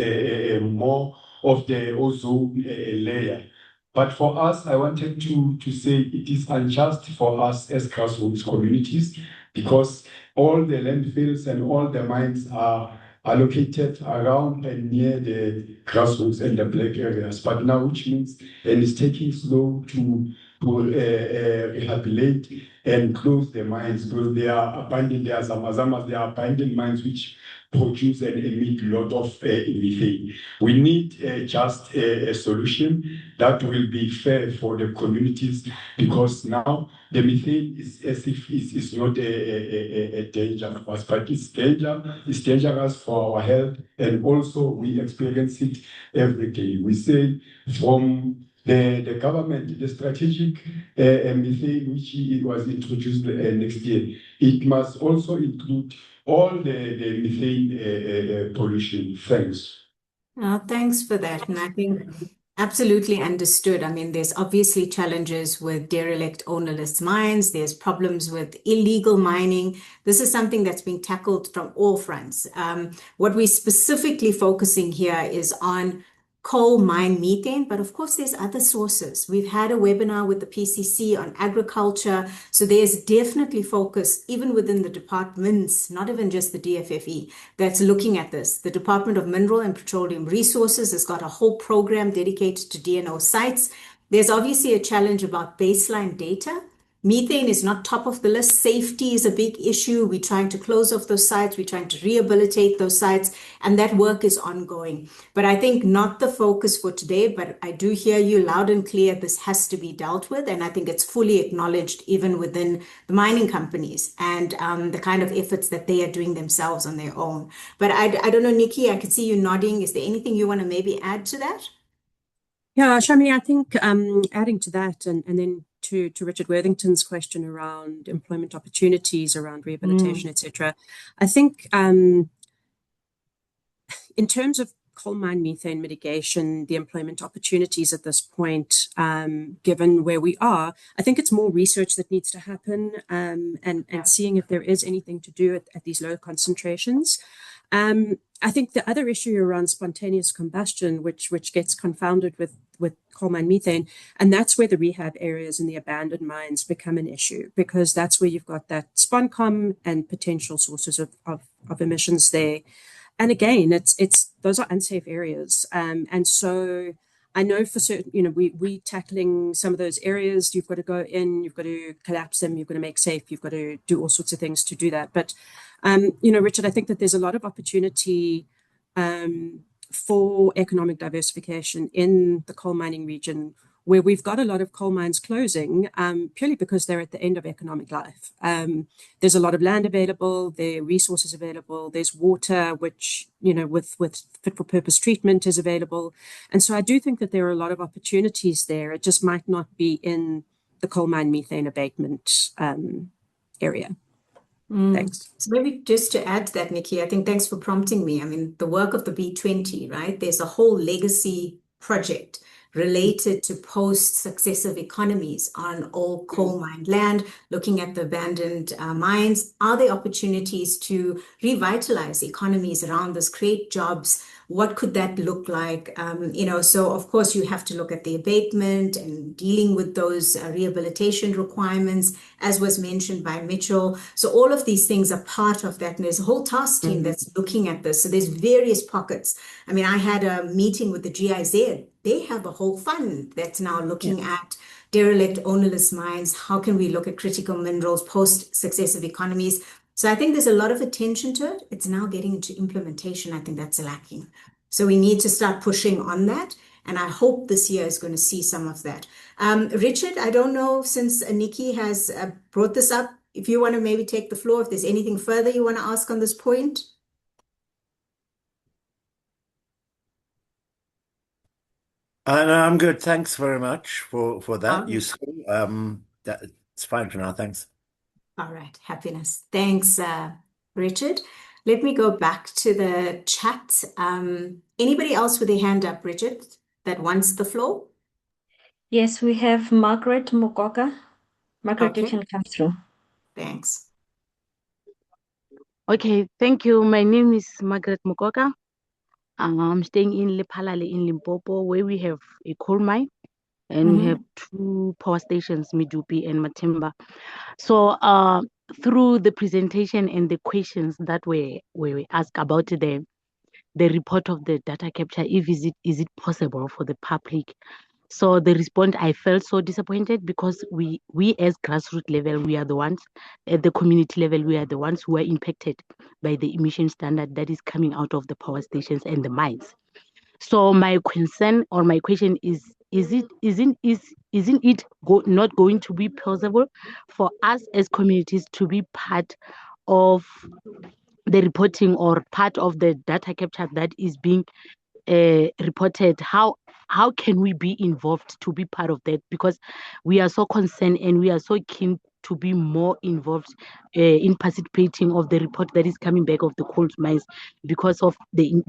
more of the ozone layer. But for us, I wanted to say it is unjust for us as grassroots communities because all the landfills and all the mines are located around and near the grassroots and the black areas. But now, which means, and it's taking slow to rehabilitate and close the mines because they are abandoned, they are zamazamas, they are abandoned mines which produce and emit a lot of methane. We need just a solution that will be fair for the communities because now the methane is as if it's not a danger for us, but it's dangerous for our health, and also we experience it every day. We say from the government, the strategic methane which was introduced next year, it must also include all the methane pollution. Thanks. Thanks for that. And I think absolutely understood. I mean, there's obviously challenges with derelict ownerless mines. There's problems with illegal mining. This is something that's being tackled from all fronts. What we're specifically focusing here is on coal mine methane, but of course there's other sources. We've had a webinar with the PCC on agriculture. So there's definitely focus even within the departments, not even just the DFFE, that's looking at this. The Department of Mineral and Petroleum Resources has got a whole program dedicated to DNO sites. There's obviously a challenge about baseline data. Methane is not top of the list. Safety is a big issue. We're trying to close off those sites. We're trying to rehabilitate those sites, and that work is ongoing. But I think not the focus for today, but I do hear you loud and clear. This has to be dealt with, and I think it's fully acknowledged even within the mining companies and the kind of efforts that they are doing themselves on their own. But I don't know, Nikki, I could see you nodding. Is there anything you want to maybe add to that? Yeah, Shami, I think adding to that and then to Richard Worthington's question around employment opportunities, around rehabilitation, etc. I think in terms of coal mine methane mitigation, the employment opportunities at this point, given where we are, I think it's more research that needs to happen and seeing if there is anything to do at these low concentrations. I think the other issue around spontaneous combustion, which gets confounded with coal mine methane, and that's where the rehab areas and the abandoned mines become an issue, because that's where you've got that sponcom and potential sources of emissions there. And again, it's those are unsafe areas. And so I know for certain, you know, we tackling some of those areas. You've got to go in, you've got to collapse them, you've got to make safe, you've got to do all sorts of things to do that. But, you know, Richard, I think that there's a lot of opportunity for economic diversification in the coal mining region, where we've got a lot of coal mines closing purely because they're at the end of economic life. There's a lot of land available, there are resources available, there's water, which, you know, with fit for purpose treatment is available. And so I do think that there are a lot of opportunities there. It just might not be in the coal mine methane abatement area. Thanks. So maybe just to add to that, Nikki, I think thanks for prompting me. I mean, the work of the B20, right? There's a whole legacy project related to post-successive economies on all coal mined land, looking at the abandoned mines. Are there opportunities to revitalize economies around this, create jobs? What could that look like? You know, so of course you have to look at the abatement and dealing with those rehabilitation requirements, as was mentioned by Mitchell. So all of these things are part of that. And there's a whole task team that's looking at this. So there's various pockets. I mean, I had a meeting with the GIZ. They have a whole fund that's now looking at derelict ownerless mines. How can we look at critical minerals, post-successive economies? So I think there's a lot of attention to it. It's now getting into implementation. I think that's lacking. So we need to start pushing on that. And I hope this year is going to see some of that. Richard, I don't know, since Nikki has brought this up, if you want to maybe take the floor, if there's anything further you want to ask on this point. No, I'm good. Thanks very much for that. Oh. Useful. It's fine for now. Thanks. All right. Happiness. Thanks, Richard. Let me go back to the chat. Anybody else with a hand up, Richard, that wants the floor? Yes, we have Margaret Mukoka. Margaret, you Okay. can come through. Thanks. Okay, thank you. My name is Margaret Mukoka. I'm staying in Lephalale in Limpopo, where we have a coal mine and we have 2 power stations, Medupi and Matimba. So through the presentation and the questions that were asked about the report of the data capture, is it possible for the public? So the response, I felt so disappointed because we as grassroots level, we are the ones at the community level, we are the ones who are impacted by the emission standard that is coming out of the power stations and the mines. So my concern or my question isn't it not going to be possible for us as communities to be part of the reporting or part of the data capture that is being reported? How can we be involved to be part of that? Because we are so concerned and we are so keen to be more involved in participating of the report that is coming back of the coal mines because of the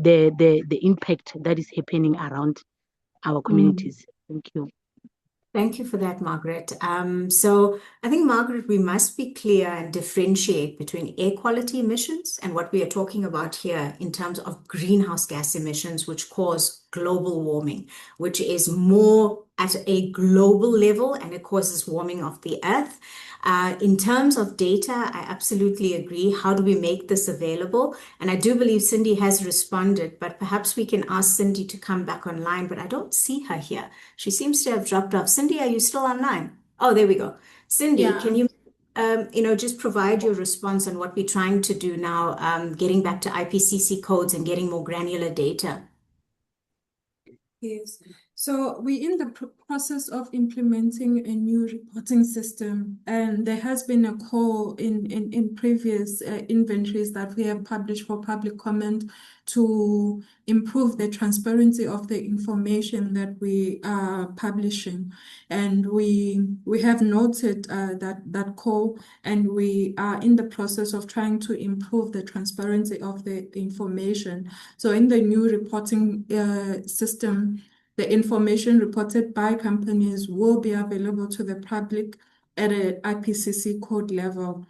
impact that is happening around our communities. Thank you. Thank you for that, Margaret. So I think, Margaret, we must be clear and differentiate between air quality emissions and what we are talking about here in terms of greenhouse gas emissions, which cause global warming, which is more at a global level and it causes warming of the earth. In terms of data, I absolutely agree. How do we make this available? And I do believe Cindy has responded, but perhaps we can ask Cindy to come back online, but I don't see her here. She seems to have dropped off. Cindy, are you still online? Oh, there we go. Cindy, can you, just provide your response on what we're trying to do now, getting back to IPCC codes and getting more granular data? Yes. So we're in the process of implementing a new reporting system, and there has been a call in previous inventories that we have published for public comment to improve the transparency of the information that we are publishing. And we have noted that call, and we are in the process of trying to improve the transparency of the information. So in the new reporting system, the information reported by companies will be available to the public at an IPCC code level.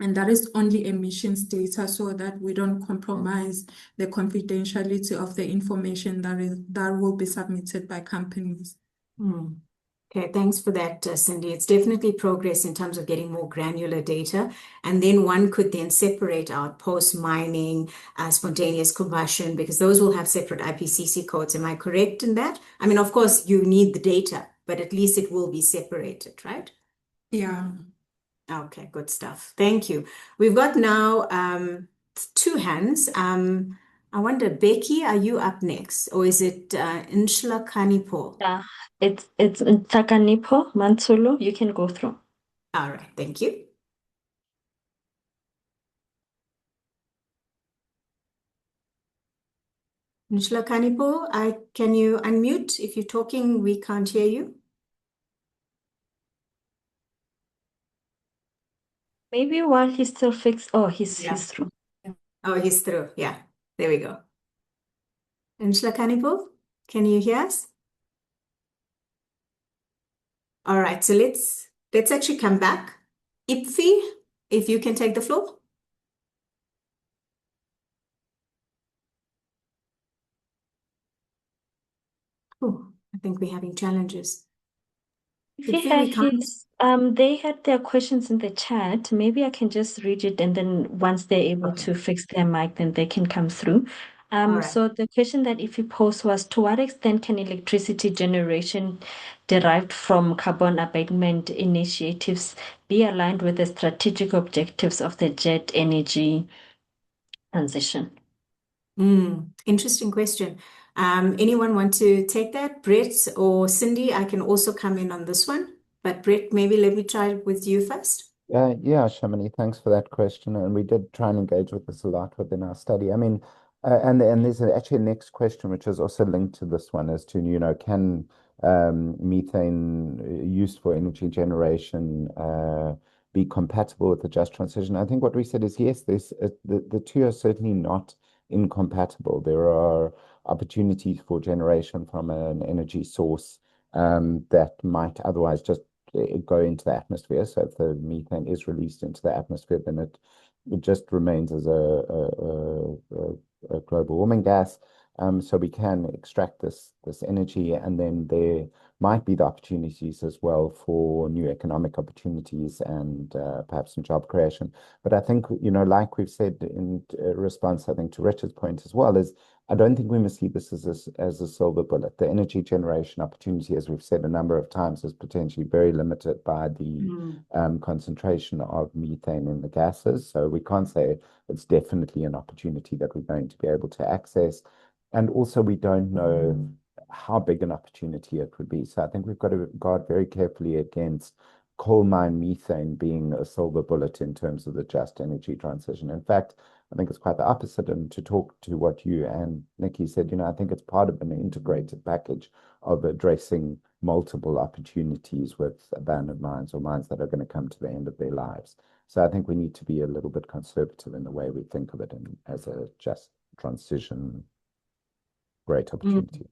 And that is only emissions data so that we don't compromise the confidentiality of the information that will be submitted by companies. Okay, thanks for that, Cindy. It's definitely progress in terms of getting more granular data. And then one could then separate out post-mining, spontaneous combustion, because those will have separate IPCC codes. Am I correct in that? I mean, of course, you need the data, but at least it will be separated, right? Yeah. Okay, good stuff. Thank you. We've got now two hands. I wonder, Becky, are you up next? Or is it Nshla Kanipo? Yeah, it's Takanipo Mansulu. You can go through. All right, thank you. Nshla Kanipo, can you unmute? If you're talking, we can't hear you. Maybe while he's still fixed. Oh, he's through. Oh, he's through. Yeah, there we go. Nshla Kanipo, can you hear us? All right, so let's actually come back. Ipfi, if you can take the floor. Oh, I think we're having challenges. They had their questions in the chat. Maybe I can just read it, and then once they're able to fix their mic, then they can come through. right. So the question that Ify posed was, to what extent can electricity generation derived from carbon abatement initiatives be aligned with the strategic objectives of the jet energy transition? Interesting question. Anyone want to take that? Brett or Cindy, I can also come in on this one. But Brett, maybe let me try with you first. Yeah, Shamini, thanks for that question. And we did try and engage with this a lot within our study. I mean, and there's actually a next question which is also linked to this one as to, can methane used for energy generation be compatible with the just transition? I think what we said is yes, the two are certainly not incompatible. There are opportunities for generation from an energy source that might otherwise just go into the atmosphere. So if the methane is released into the atmosphere, then it just remains as a global warming gas. So we can extract this energy, and then there might be the opportunities as well for new economic opportunities and perhaps some job creation. But I think, like we've said in response, I think, to Richard's point as well, is I don't think we must see this as a silver bullet. The energy generation opportunity, as we've said a number of times, is potentially very limited by the concentration of methane in the gases. So we can't say it's definitely an opportunity that we're going to be able to access. And also, we don't know how big an opportunity it would be. So I think we've got to guard very carefully against coal mine methane being a silver bullet in terms of the just energy transition. In fact, I think it's quite the opposite. And to talk to what you and Nikki said, I think it's part of an integrated package of addressing multiple opportunities with abandoned mines or mines that are going to come to the end of their lives. So I think we need to be a little bit conservative in the way we think of it as a just transition, great opportunity.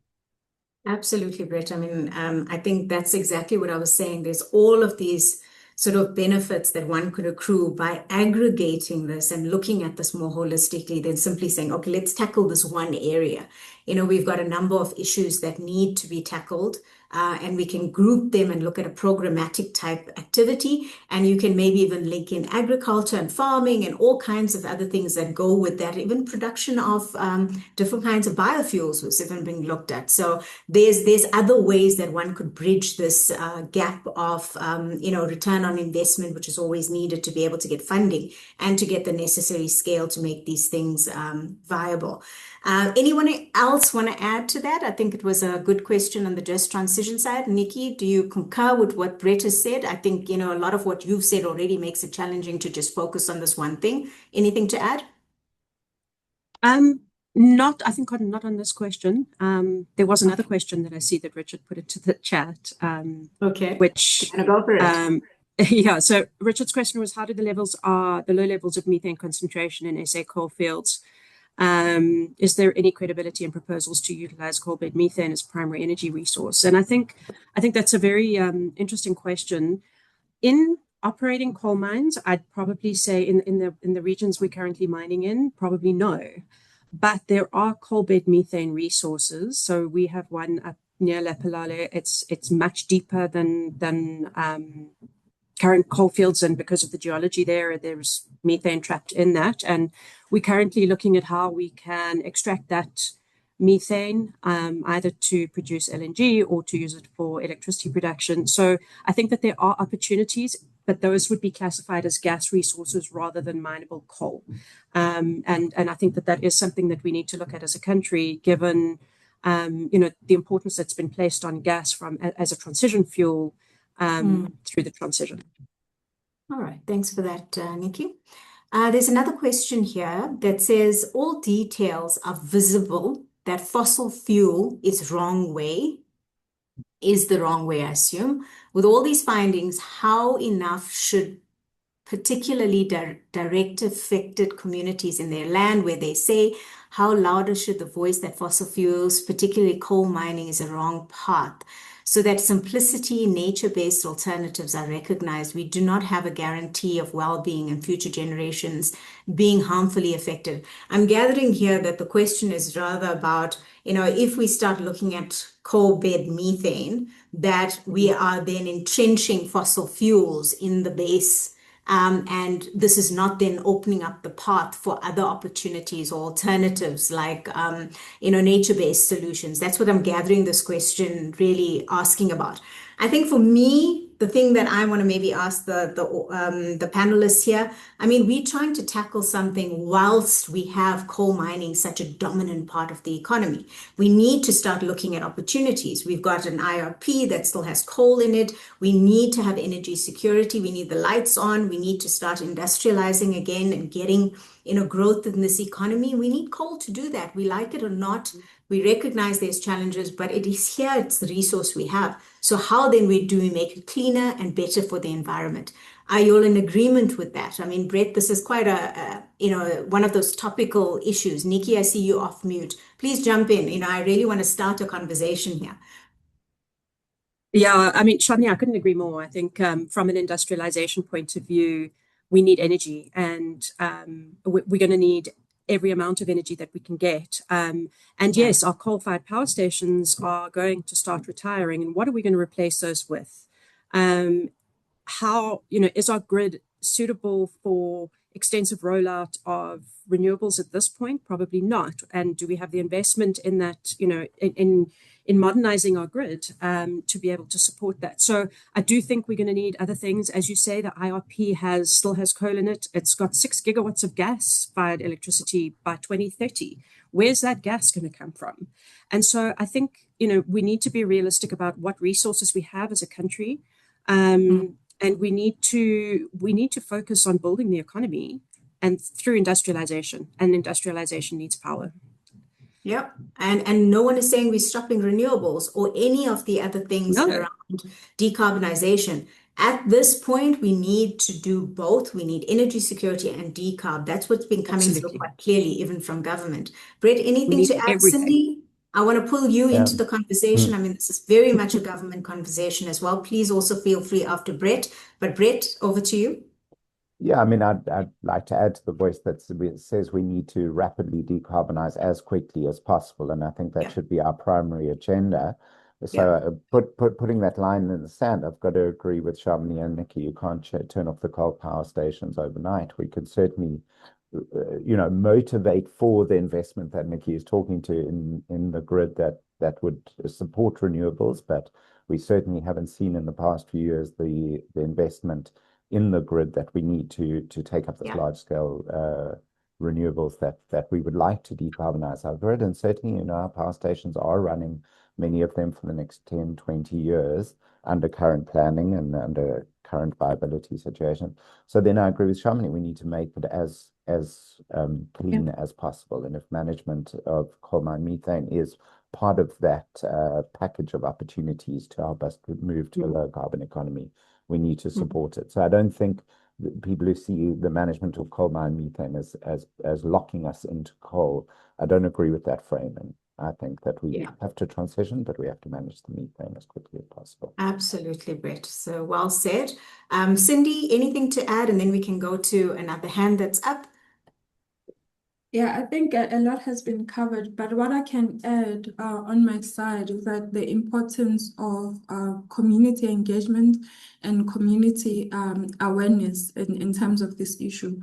Absolutely, Brett. I mean, I think that's exactly what I was saying. There's all of these sort of benefits that one could accrue by aggregating this and looking at this more holistically than simply saying, okay, let's tackle this one area. We've got a number of issues that need to be tackled, and we can group them and look at a programmatic type activity. And you can maybe even link in agriculture and farming and all kinds of other things that go with that. Even production of different kinds of biofuels was even being looked at. So there's other ways that one could bridge this gap of return on investment, which is always needed to be able to get funding and to get the necessary scale to make these things viable. Anyone else want to add to that? I think it was a good question on the just transition side. Nikki, do you concur with what Brett has said? I think, a lot of what you've said already makes it challenging to just focus on this one thing. Anything to add? I think not on this question. There was another question that I see that Richard put into the chat. Okay. Which go for it. Yeah, so Richard's question was, how do the low levels of methane concentration in SA coal fields? Is there any credibility in proposals to utilize coal bed methane as primary energy resource? And I think that's a very interesting question. In operating coal mines, I'd probably say in the regions we're currently mining in, probably no. But there are coal bed methane resources. So we have one up near Lephalale. It's much deeper than current coal fields, and because of the geology there's methane trapped in that. And we're currently looking at how we can extract that methane, either to produce LNG or to use it for electricity production. So I think that there are opportunities, but those would be classified as gas resources rather than mineable coal. And I think that is something that we need to look at as a country, given the importance that's been placed on gas as a transition fuel through the transition. All right, thanks for that, Nikki. There's another question here that says, all details are visible that fossil fuel is the wrong way, I assume. With all these findings, how enough should particularly direct affected communities in their land where they say, how louder should the voice that fossil fuels, particularly coal mining, is a wrong path, so that simplicity, nature-based alternatives are recognized? We do not have a guarantee of well-being and future generations being harmfully affected. I'm gathering here that the question is rather about, if we start looking at coal bed methane, that we are then entrenching fossil fuels in the base. And this is not then opening up the path for other opportunities or alternatives like, nature-based solutions. That's what I'm gathering this question really asking about. I think for me, the thing that I want to maybe ask the panelists here, we're trying to tackle something whilst we have coal mining such a dominant part of the economy. We need to start looking at opportunities. We've got an IRP that still has coal in it. We need to have energy security. We need the lights on. We need to start industrializing again and getting growth in this economy. We need coal to do that. We like it or not. We recognize there's challenges, but it is here, it's the resource we have. So how then do we make it cleaner and better for the environment? Are you all in agreement with that? Brett, this is quite one of those topical issues. Nikki, I see you off mute. Please jump in. I really want to start a conversation here. Yeah, Shani, I couldn't agree more. I think from an industrialization point of view, we need energy, and we're going to need every amount of energy that we can get. Yes, our coal-fired power stations are going to start retiring. And what are we going to replace those with? How, is our grid suitable for extensive rollout of renewables at this point? Probably not. And do we have the investment in that, in modernizing our grid to be able to support that? So I do think we're going to need other things. As you say, the IRP still has coal in it. It's got 6 gigawatts of gas-fired electricity by 2030. Where's that gas going to come from? And so I think, we need to be realistic about what resources we have as a country. And we need to focus on building the economy and through industrialization. And industrialization needs power. Yep. And no one is saying we're stopping renewables or any of the other things around decarbonization. At this point, we need to do both. We need energy security and decarb. That's what's been coming through quite clearly, even from government. Brett, anything to add? Cindy, I want to pull you into the conversation. This is very much a government conversation as well. Please also feel free after Brett. But Brett, over to you. Yeah, I'd like to add to the voice that says we need to rapidly decarbonize as quickly as possible, and I think that should be our primary agenda. So putting that line in the sand, I've got to agree with Shamini and Nikki. You can't turn off the coal power stations overnight. We could certainly, motivate for the investment that Nikki is talking to in the grid that would support renewables, but we certainly haven't seen in the past few years the investment in the grid that we need to take up this large-scale renewables that we would like to decarbonize our grid. And certainly, our power stations are running, many of them, for the next 10, 20 years under current planning and under current viability situation. So then I agree with Shamini, we need to make it as clean as possible. And if management of coal mine methane is part of that package of opportunities to help us move to a low carbon economy, we need to support it. So I don't think people who see the management of coal mine methane as locking us into coal, I don't agree with that framing. I think that we have to transition, but we have to manage the methane as quickly as possible. Absolutely, Brett. So well said. Cindy, anything to add? And then we can go to another hand that's up. Yeah, I think a lot has been covered, but what I can add on my side is that the importance of community engagement and community awareness in terms of this issue.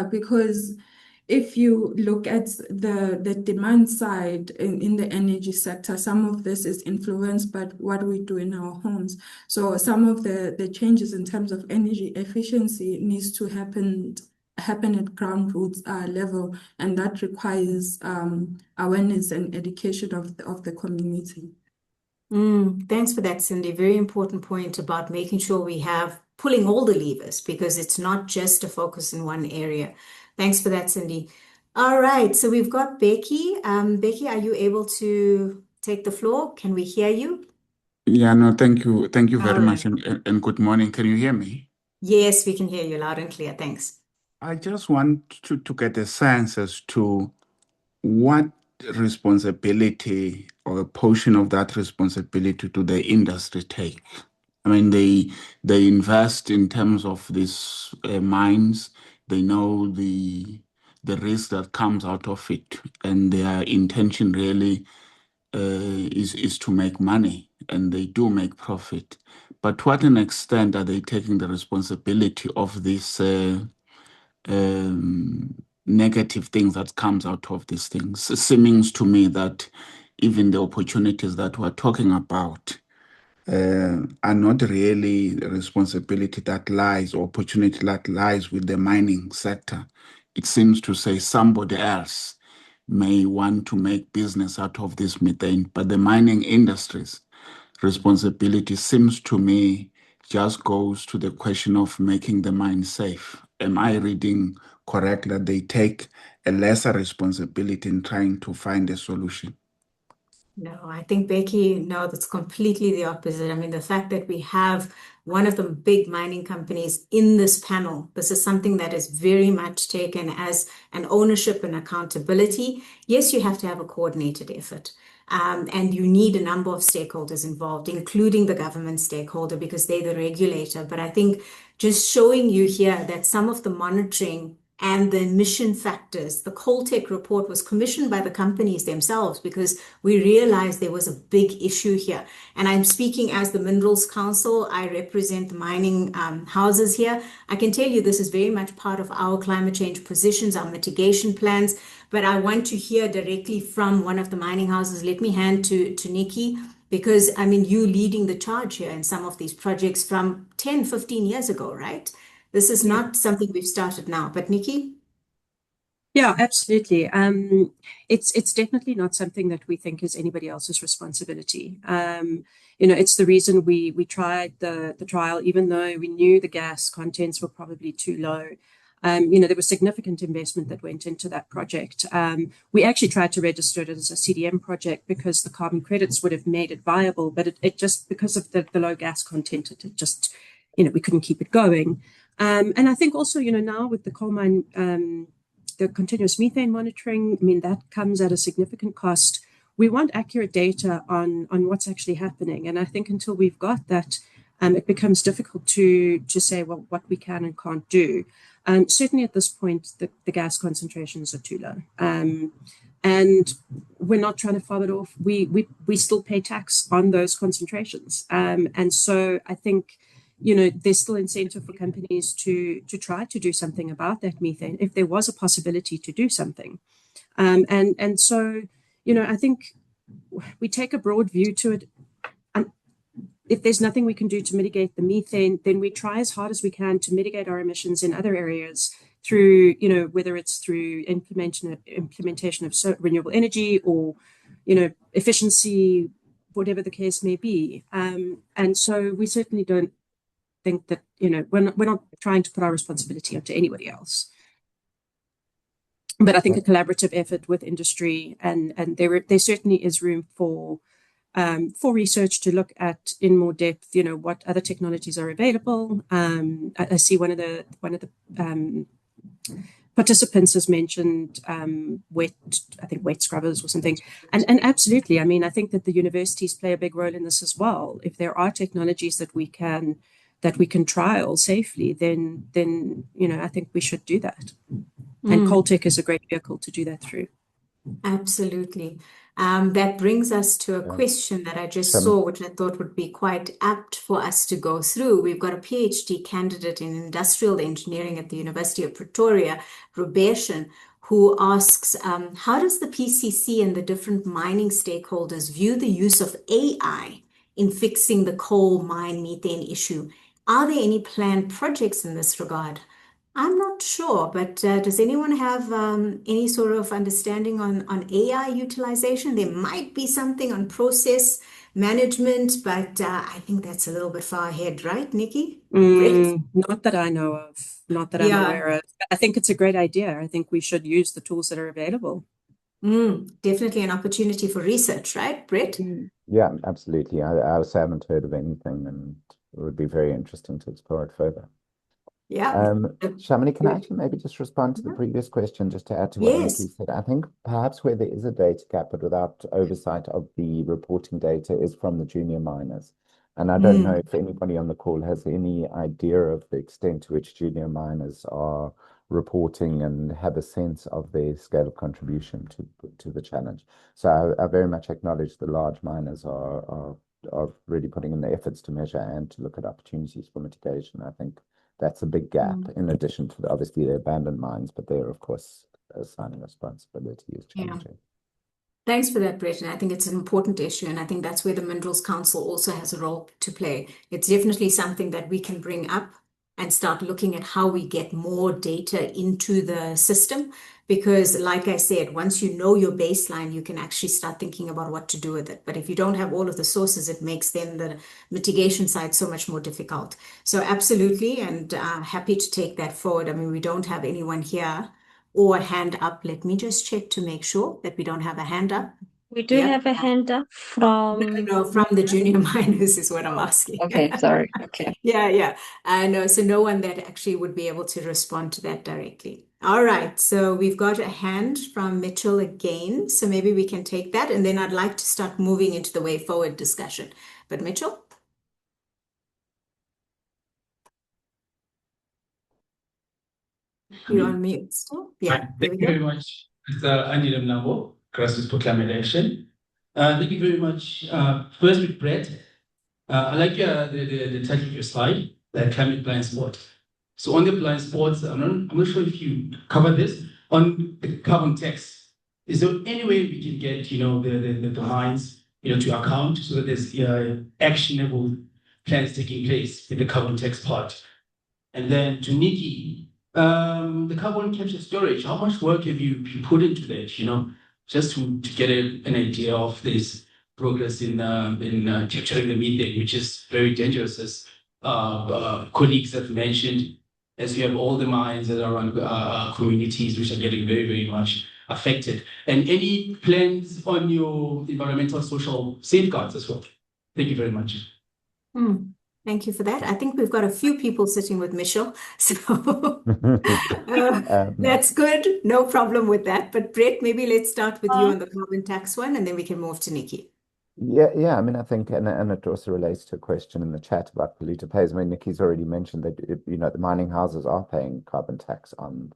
Because if you look at the demand side in the energy sector, some of this is influenced by what we do in our homes. So some of the changes in terms of energy efficiency needs to happen at grassroots level, and that requires awareness and education of the community. Thanks for that, Cindy. Very important point about making sure we have pulling all the levers because it's not just a focus in one area. Thanks for that, Cindy. All right, so we've got Becky. Becky, are you able to take the floor? Can we hear you? Yeah, no, thank you. Thank you very All much, right. and good morning. Can you hear me? Yes, we can hear you loud and clear. Thanks. I just want to get a sense as to what responsibility or a portion of that responsibility do the industry take. I mean, they invest in terms of these mines. They know the risk that comes out of it, and their intention really is to make money, and they do make profit. But to what an extent are they taking the responsibility of this negative things that comes out of these things? It seems to me that even the opportunities that we're talking about are not really a responsibility that lies or opportunity that lies with the mining sector. It seems to say somebody else may want to make business out of this methane, but the mining industry's responsibility seems to me just goes to the question of making the mine safe. Am I reading correct that they take a lesser responsibility in trying to find a solution? No, I think Becky, no, that's completely the opposite. I mean, the fact that we have one of the big mining companies in this panel, this is something that is very much taken as an ownership and accountability. Yes, you have to have a coordinated effort. And you need a number of stakeholders involved, including the government stakeholder, because they're the regulator. But I think just showing you here that some of the monitoring and the emission factors. The Coltech report was commissioned by the companies themselves because we realized there was a big issue here. And I'm speaking as the Minerals Council. I represent the mining houses here. I can tell you this is very much part of our climate change positions, our mitigation plans. But I want to hear directly from one of the mining houses. Let me hand to Nikki. Because, I mean, you leading the charge here in some of these projects from 10, 15 years ago, right? This is not something we've started now, but Nikki? Yeah, absolutely. It's definitely not something that we think is anybody else's responsibility. It's the reason we tried the trial, even though we knew the gas contents were probably too low. There was significant investment that went into that project. We actually tried to register it as a CDM project because the carbon credits would have made it viable, but it just, because of the low gas content, it just, we couldn't keep it going. And I think also, now with the coal mine, the continuous methane monitoring, I mean, that comes at a significant cost. We want accurate data on what's actually happening. And I think until we've got that, it becomes difficult to say, well, what we can and can't do. Certainly at this point, the gas concentrations are too low. And we're not trying to fob it off. We still pay tax on those concentrations. And so I think, there's still incentive for companies to try to do something about that methane if there was a possibility to do something. And so, I think we take a broad view to it. If there's nothing we can do to mitigate the methane, then we try as hard as we can to mitigate our emissions in other areas through, whether it's through implementation of renewable energy or, efficiency, whatever the case may be. And so we certainly don't think that, we're not trying to put our responsibility onto anybody else. But I think a collaborative effort with industry, and there certainly is room for research to look at in more depth, what other technologies are available. I see one of the participants has mentioned wet scrubbers or something. And absolutely, I mean, I think that the universities play a big role in this as well. If there are technologies that we can that we can trial safely, then I think we should do that. And Coltech is a great vehicle to do that through. Absolutely. That brings us to a question that I just saw, which I thought would be quite apt for us to go through. We've got a PhD candidate in industrial engineering at the University of Pretoria, Rubershan, who asks, how does the PCC and the different mining stakeholders view the use of AI in fixing the coal mine methane issue? Are there any planned projects in this regard? I'm not sure, but does anyone have any sort of understanding on AI utilization? There might be something on process management, but I think that's a little bit far ahead, right, Nikki? Not that I know of, not that I'm aware of. I think it's a great idea. I think we should use the tools that are available. Definitely an opportunity for research, right, Brett? Yeah, absolutely. I also haven't heard of anything, and it would be very interesting to explore it further. Yeah. Shamini, can I actually maybe just respond to the previous question, just to add to what Nikki said? I think perhaps where there is a data gap, but without oversight of the reporting data, is from the junior miners. And I don't know if anybody on the call has any idea of the extent to which junior miners are reporting and have a sense of their scale of contribution to the challenge. So I very much acknowledge the large miners are really putting in the efforts to measure and to look at opportunities for mitigation. I think that's a big gap, in addition to obviously the abandoned mines, but there, of course, assigning responsibility is challenging. Thanks for that, Brett. And I think it's an important issue. And I think that's where the Minerals Council also has a role to play. It's definitely something that we can bring up and start looking at how we get more data into the system. Because like I said, once you know your baseline, you can actually start thinking about what to do with it. But if you don't have all of the sources, it makes then the mitigation side so much more difficult. So absolutely, and happy to take that forward. I mean, we don't have anyone here or a hand up. Let me just check to make sure that we don't have a hand up. We do have a hand up from... No, from the junior miners is what I'm asking. Okay, sorry. Okay. Yeah. No, so no one that actually would be able to respond to that directly. All right, so we've got a hand from Mitchell again. So maybe we can take that, and then I'd like to start moving into the way forward discussion. But Mitchell? You're on mute still? Yeah. Thank you very much. It's Anil Mnabo, Grassroots for Climate Action. Thank you very much. First with Brett, I like the title of your slide, the climate blind spot. So on the blind spots, I'm not sure if you covered this, on the carbon tax. Is there any way we can get, the mines, to account so that there's actionable plans taking place in the carbon tax part? And then to Nikki, the carbon capture storage, how much work have you put into that, just to get an idea of this progress in capturing the methane, which is very dangerous, as colleagues have mentioned, as you have all the mines that are around communities which are getting very, very much affected. And any plans on your environmental social safeguards as well? Thank you very much. Thank you for that. I think we've got a few people sitting with Michelle, so that's good. No problem with that. But Brett, maybe let's start with you on the carbon tax one, and then we can move to Nikki. Yeah. I mean, I think, and it also relates to a question in the chat about polluter pays. I mean, Nikki's already mentioned that the mining houses are paying carbon tax on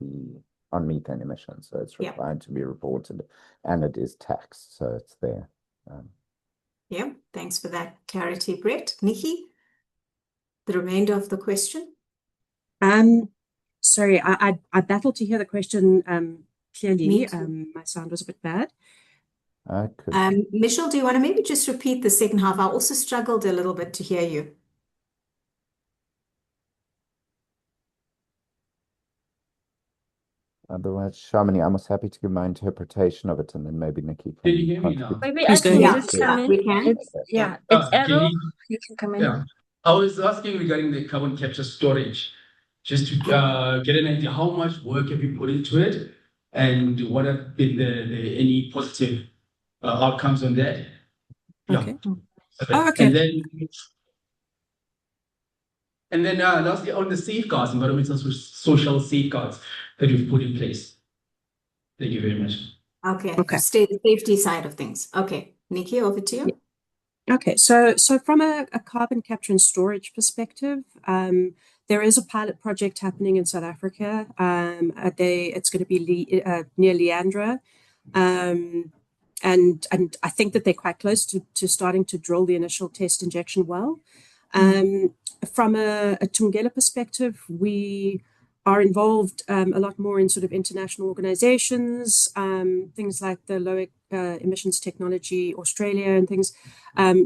methane emissions, so it's required to be reported, and it is taxed, so it's there. Yeah, thanks for that clarity, Brett. Nikki, the remainder of the question. Sorry, I battled to hear the question clearly. My sound was a bit bad. Michelle, do you want to maybe just repeat the second half? I also struggled a little bit to hear you. Otherwise, Shamini, I'm most happy to give my interpretation of it, and then maybe Nikki can. Can you hear me now? Maybe I can just come in. We can. It's Errol. You can come in. Yeah. I was asking regarding the carbon capture storage, just to get an idea how much work have you put into it, and what have been any positive outcomes on that? Okay. Yeah. Okay. And then lastly, on the safeguards, environmental social safeguards that you've put in place. Thank you very much. Okay. The safety side of things. Okay. Nikki, over to you. Okay, so from a carbon capture and storage perspective, there is a pilot project happening in South Africa. It's going to be near Leandra, and I think that they're quite close to starting to drill the initial test injection well. From a Tungela perspective, we are involved a lot more in sort of international organizations, things like the Low Emissions Technology Australia and things.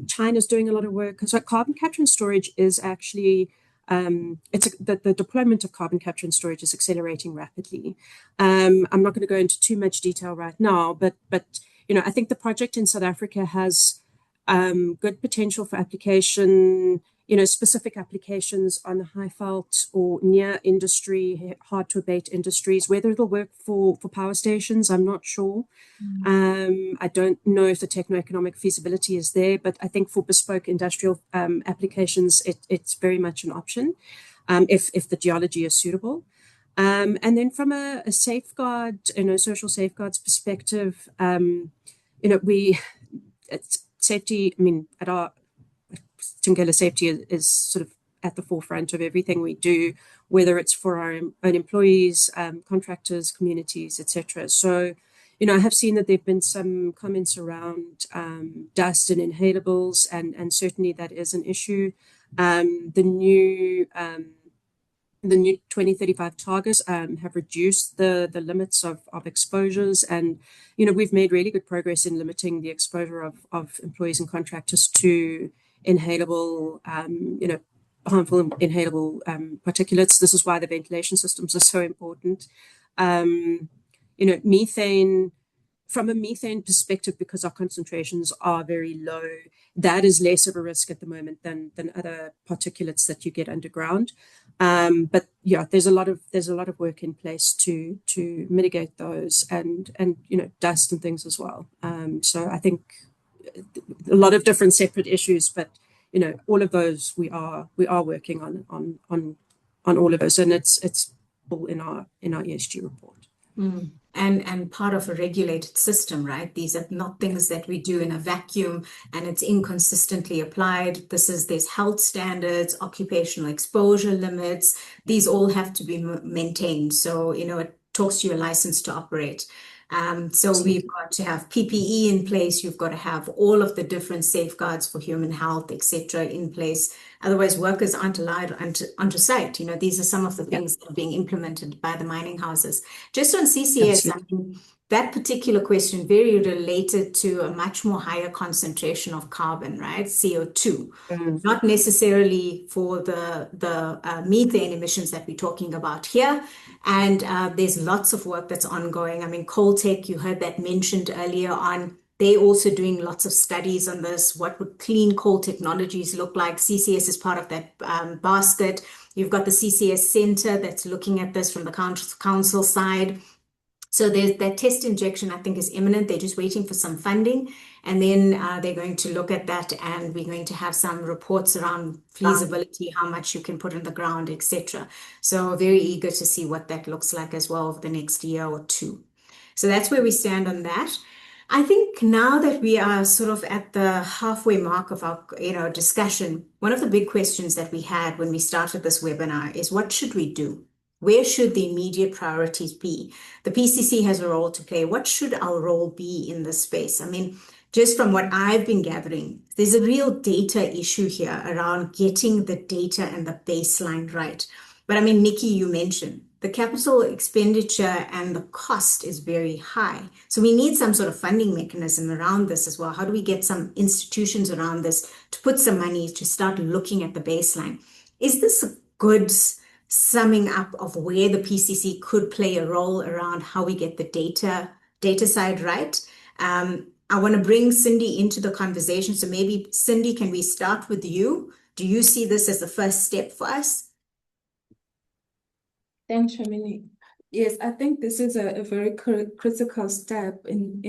China's doing a lot of work. So carbon capture and storage is actually, the deployment of carbon capture and storage is accelerating rapidly. I'm not going to go into too much detail right now, but I think the project in South Africa has good potential for application, specific applications on the high felt or near industry, hard to abate industries. Whether it'll work for power stations, I'm not sure. I don't know if the techno-economic feasibility is there, but I think for bespoke industrial applications, it's very much an option if the geology is suitable. And then from a safeguard, social safeguards perspective, safety, at our Tungela, safety is sort of at the forefront of everything we do, whether it's for our own employees, contractors, communities, etc. So, I have seen that there've been some comments around dust and inhalables, and certainly that is an issue. The new 2035 targets have reduced the limits of exposures, and we've made really good progress in limiting the exposure of employees and contractors to inhalable, harmful inhalable particulates. This is why the ventilation systems are so important. Methane, from a methane perspective, because our concentrations are very low, that is less of a risk at the moment than other particulates that you get underground. But yeah, there's a lot of work in place to mitigate those, and dust and things as well. So I think a lot of different separate issues, but all of those we are working on all of those, and it's all in our ESG report. And part of a regulated system, right? These are not things that we do in a vacuum and it's inconsistently applied. There's health standards, occupational exposure limits. These all have to be maintained. So, it talks to your license to operate. So we've got to have PPE in place. You've got to have all of the different safeguards for human health, etc., in place. Otherwise, workers aren't allowed onto site. These are some of the things that are being implemented by the mining houses. Just on CCS, that particular question very related to a much more higher concentration of carbon, right? CO2, not necessarily for the methane emissions that we're talking about here. And there's lots of work that's ongoing. Coltech, you heard that mentioned earlier on. They're also doing lots of studies on this. What would clean coal technologies look like? CCS is part of that basket. You've got the CCS Center that's looking at this from the council side. So that test injection, I think, is imminent. They're just waiting for some funding. And then they're going to look at that, and we're going to have some reports around feasibility, how much you can put in the ground, etc. So very eager to see what that looks like as well over the next year or two. So that's where we stand on that. I think now that we are sort of at the halfway mark of our discussion, one of the big questions that we had when we started this webinar is, what should we do? Where should the immediate priorities be? The PCC has a role to play. What should our role be in this space? Just from what I've been gathering, there's a real data issue here around getting the data and the baseline right. But Nikki, you mentioned the capital expenditure and the cost is very high. So we need some sort of funding mechanism around this as well. How do we get some institutions around this to put some money to start looking at the baseline? Is this a good summing up of where the PCC could play a role around how we get the data side right? I want to bring Cindy into the conversation. So maybe, Cindy, can we start with you? Do you see this as the first step for us? Thanks, Shamini. Yes, I think this is a very critical step in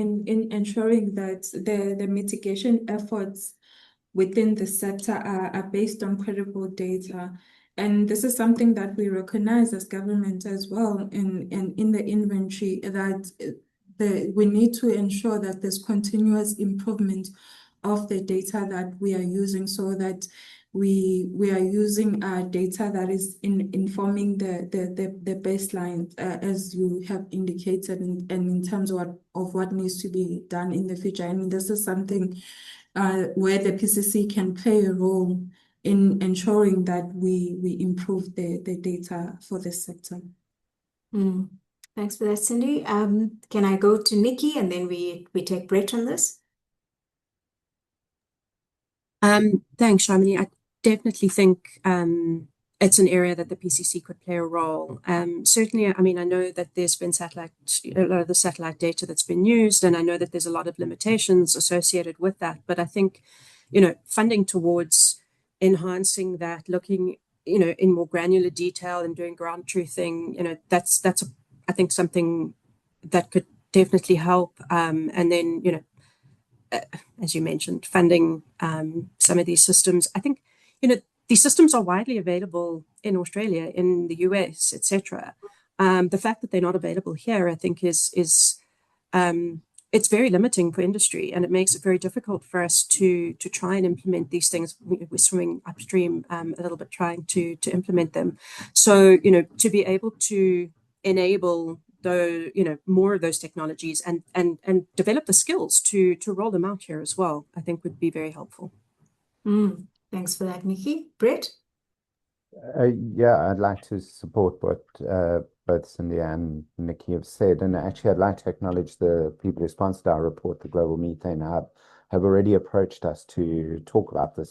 ensuring that the mitigation efforts within the sector are based on credible data. And this is something that we recognize as government as well in the inventory, that we need to ensure that there's continuous improvement of the data that we are using, so that we are using data that is informing the baseline, as you have indicated, and in terms of what needs to be done in the future. And this is something where the PCC can play a role in ensuring that we improve the data for this sector. Thanks for that, Cindy. Can I go to Nikki and then we take Brett on this? Thanks, Shamini. I definitely think it's an area that the PCC could play a role. Certainly, I mean, I know that there's been a lot of the satellite data that's been used, and I know that there's a lot of limitations associated with that. But I think, funding towards enhancing that, looking, in more granular detail and doing ground truthing, that's I think something that could definitely help. And then, as you mentioned, funding some of these systems. I think, these systems are widely available in Australia, in the US, etc. The fact that they're not available here, I think, is it's very limiting for industry, and it makes it very difficult for us to try and implement these things. We're swimming upstream a little bit trying to implement them. So, to be able to enable more of those technologies and develop the skills to roll them out here as well, I think would be very helpful. Thanks for that, Nikki. Brett? Yeah, I'd like to support what both Cindy and Nikki have said. And actually, I'd like to acknowledge the people who sponsored our report, the Global Methane Hub, have already approached us to talk about this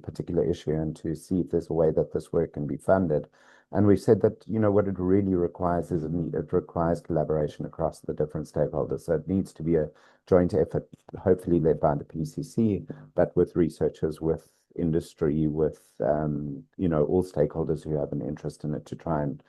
particular issue and to see if there's a way that this work can be funded. And we've said that, what it really requires is it requires collaboration across the different stakeholders. So it needs to be a joint effort, hopefully led by the PCC, but with researchers, with industry, with all stakeholders who have an interest in it, to try and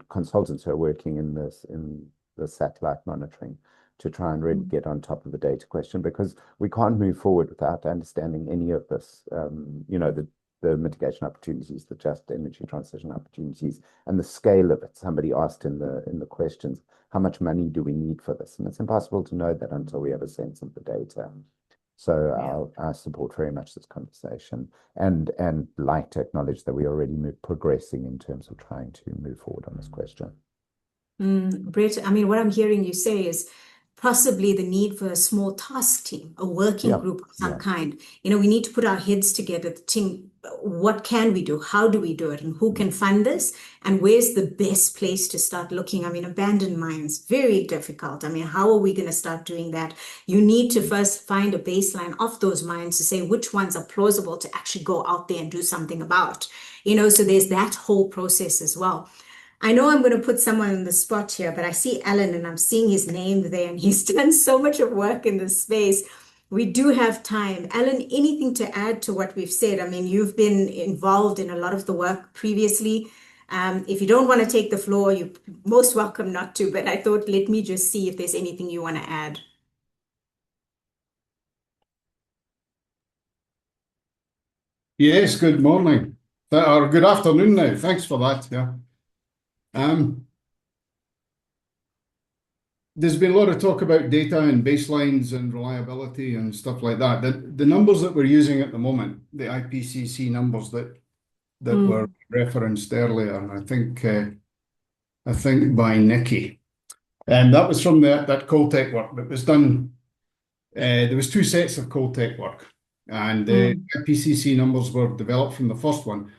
consultants who are working in the satellite monitoring, to try and really get on top of the data question, because we can't move forward without understanding any of this, the mitigation opportunities, the just energy transition opportunities, and the scale of it. Somebody asked in the questions, how much money do we need for this? And it's impossible to know that until we have a sense of the data. So I support very much this conversation, and like to acknowledge that we are already progressing in terms of trying to move forward on this question. Brett, I mean, what I'm hearing you say is possibly the need for a small task team, a working group of some kind. We need to put our heads together to think, what can we do? How do we do it? And who can fund this? And where's the best place to start looking? I mean, abandoned mines, very difficult. I mean, how are we going to start doing that? You need to first find a baseline of those mines to say which ones are plausible to actually go out there and do something about. So there's that whole process as well. I know I'm going to put someone on the spot here, but I see Alan and I'm seeing his name there, and he's done so much of work in this space. We do have time. Alan, anything to add to what we've said? I mean, you've been involved in a lot of the work previously. If you don't want to take the floor, you're most welcome not to, but I thought, let me just see if there's anything you want to add. Yes, good morning, or good afternoon now. Thanks for that. Yeah. There's been a lot of talk about data and baselines and reliability and stuff like that. The numbers that we're using at the moment, the IPCC numbers that were referenced earlier, and I think by Nikki, and that was from that Coltech work that was done. There was two sets of Coltech work, and the IPCC numbers were developed from the first one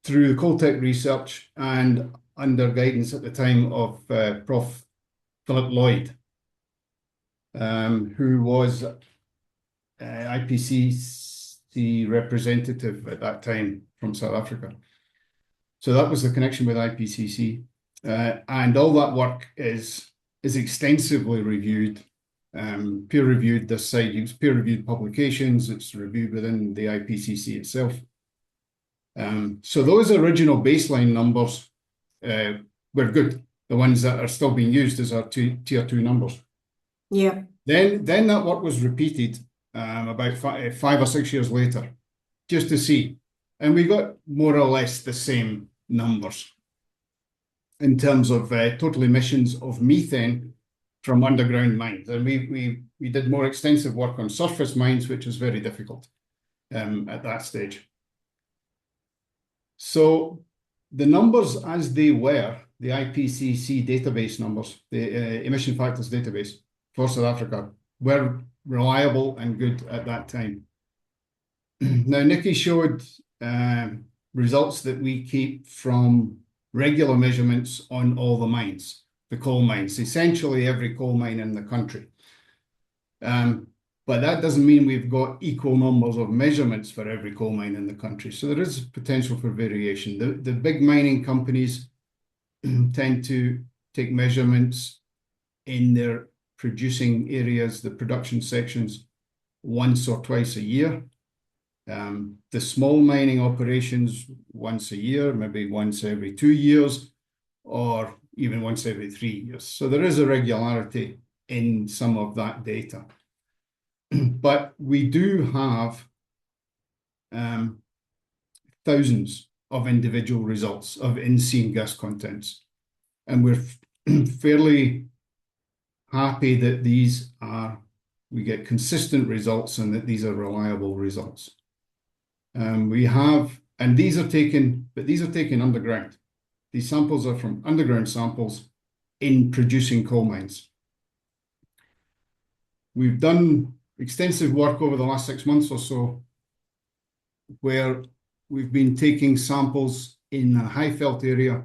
through the Coltech research and under guidance at the time of Prof. Philip Lloyd, who was IPCC representative at that time from South Africa. So that was the connection with IPCC. And all that work is extensively reviewed, peer-reviewed this side. It's peer-reviewed publications. It's reviewed within the IPCC itself. So those original baseline numbers were good. The ones that are still being used as our tier 2 numbers. Yeah. Then that work was repeated about 5 or 6 years later, just to see. And we got more or less the same numbers in terms of total emissions of methane from underground mines. And we did more extensive work on surface mines, which was very difficult at that stage. So the numbers as they were, the IPCC database numbers, the emission factors database for South Africa, were reliable and good at that time. Now, Nikki showed results that we keep from regular measurements on all the mines, the coal mines, essentially every coal mine in the country. But that doesn't mean we've got equal numbers of measurements for every coal mine in the country. So there is potential for variation. The big mining companies tend to take measurements in their producing areas, the production sections, once or twice a year. The small mining operations once a year, maybe once every 2 years, or even once every 3 years. So there is a regularity in some of that data. But we do have thousands of individual results of in-seam gas contents. And we're fairly happy that we get consistent results and that these are reliable results. These are taken underground. These samples are from underground samples in producing coal mines. We've done extensive work over the last 6 months or so, where we've been taking samples in a high-felt area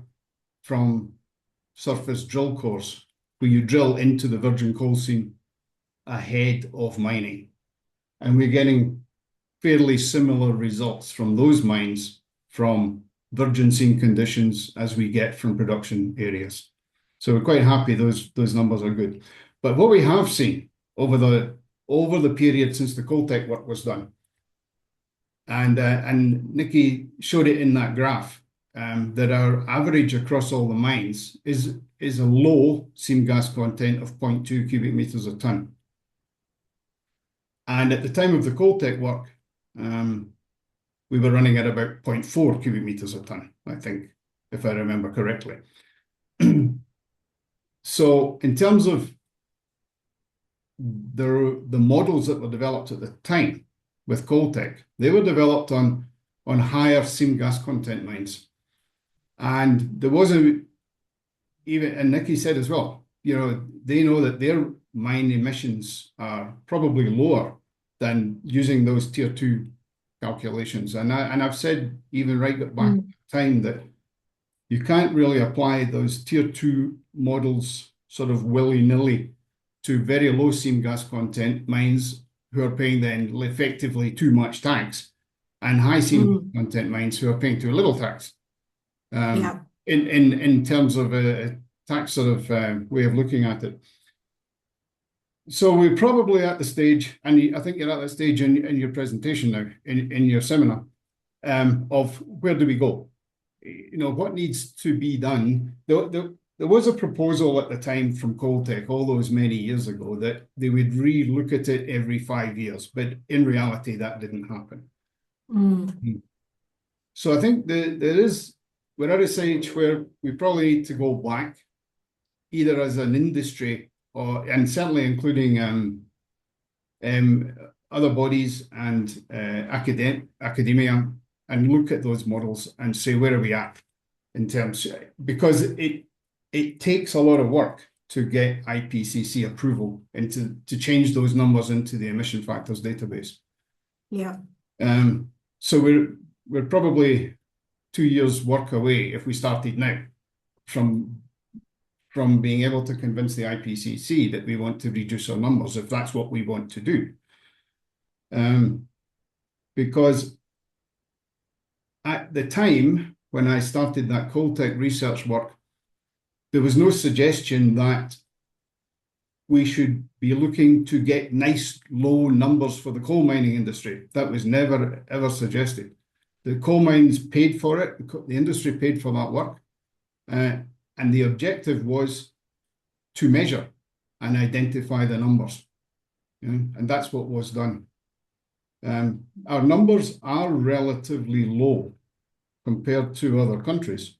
from surface drill cores, where you drill into the virgin coal seam ahead of mining. And we're getting fairly similar results from those mines from virgin seam conditions as we get from production areas. So we're quite happy those numbers are good. But what we have seen over the period since the Coltech work was done, and Nikki showed it in that graph, that our average across all the mines is a low seam gas content of 0.2 cubic meters a ton. And at the time of the Coltech work, we were running at about 0.4 cubic meters a ton, I think, if I remember correctly. So in terms of the models that were developed at the time with Coltech, they were developed on higher seam gas content mines. And there was and Nikki said as well, they know that their mine emissions are probably lower than using those tier 2 calculations. And I've said even right back at the time that you can't really apply those tier 2 models sort of willy-nilly to very low seam gas content mines who are paying then effectively too much tax, and high seam content mines who are paying too little tax. In terms of a tax sort of way of looking at it. So we're probably at the stage, and I think you're at that stage in your presentation now, in your seminar, of where do we go? What needs to be done? There was a proposal at the time from Coltech all those many years ago that they would re-look at it every 5 years, but in reality, that didn't happen. So I think we're at a stage where we probably need to go back, either as an industry and certainly including other bodies and academia, and look at those models and say, where are we at in terms, because it takes a lot of work to get IPCC approval and to change those numbers into the emission factors database. So we're probably 2 years work away if we started now from being able to convince the IPCC that we want to reduce our numbers, if that's what we want to do. Because at the time when I started that Coltech research work, there was no suggestion that we should be looking to get nice low numbers for the coal mining industry. That was never, ever suggested. The coal mines paid for it, the industry paid for that work. And the objective was to measure and identify the numbers. And that's what was done. Our numbers are relatively low compared to other countries,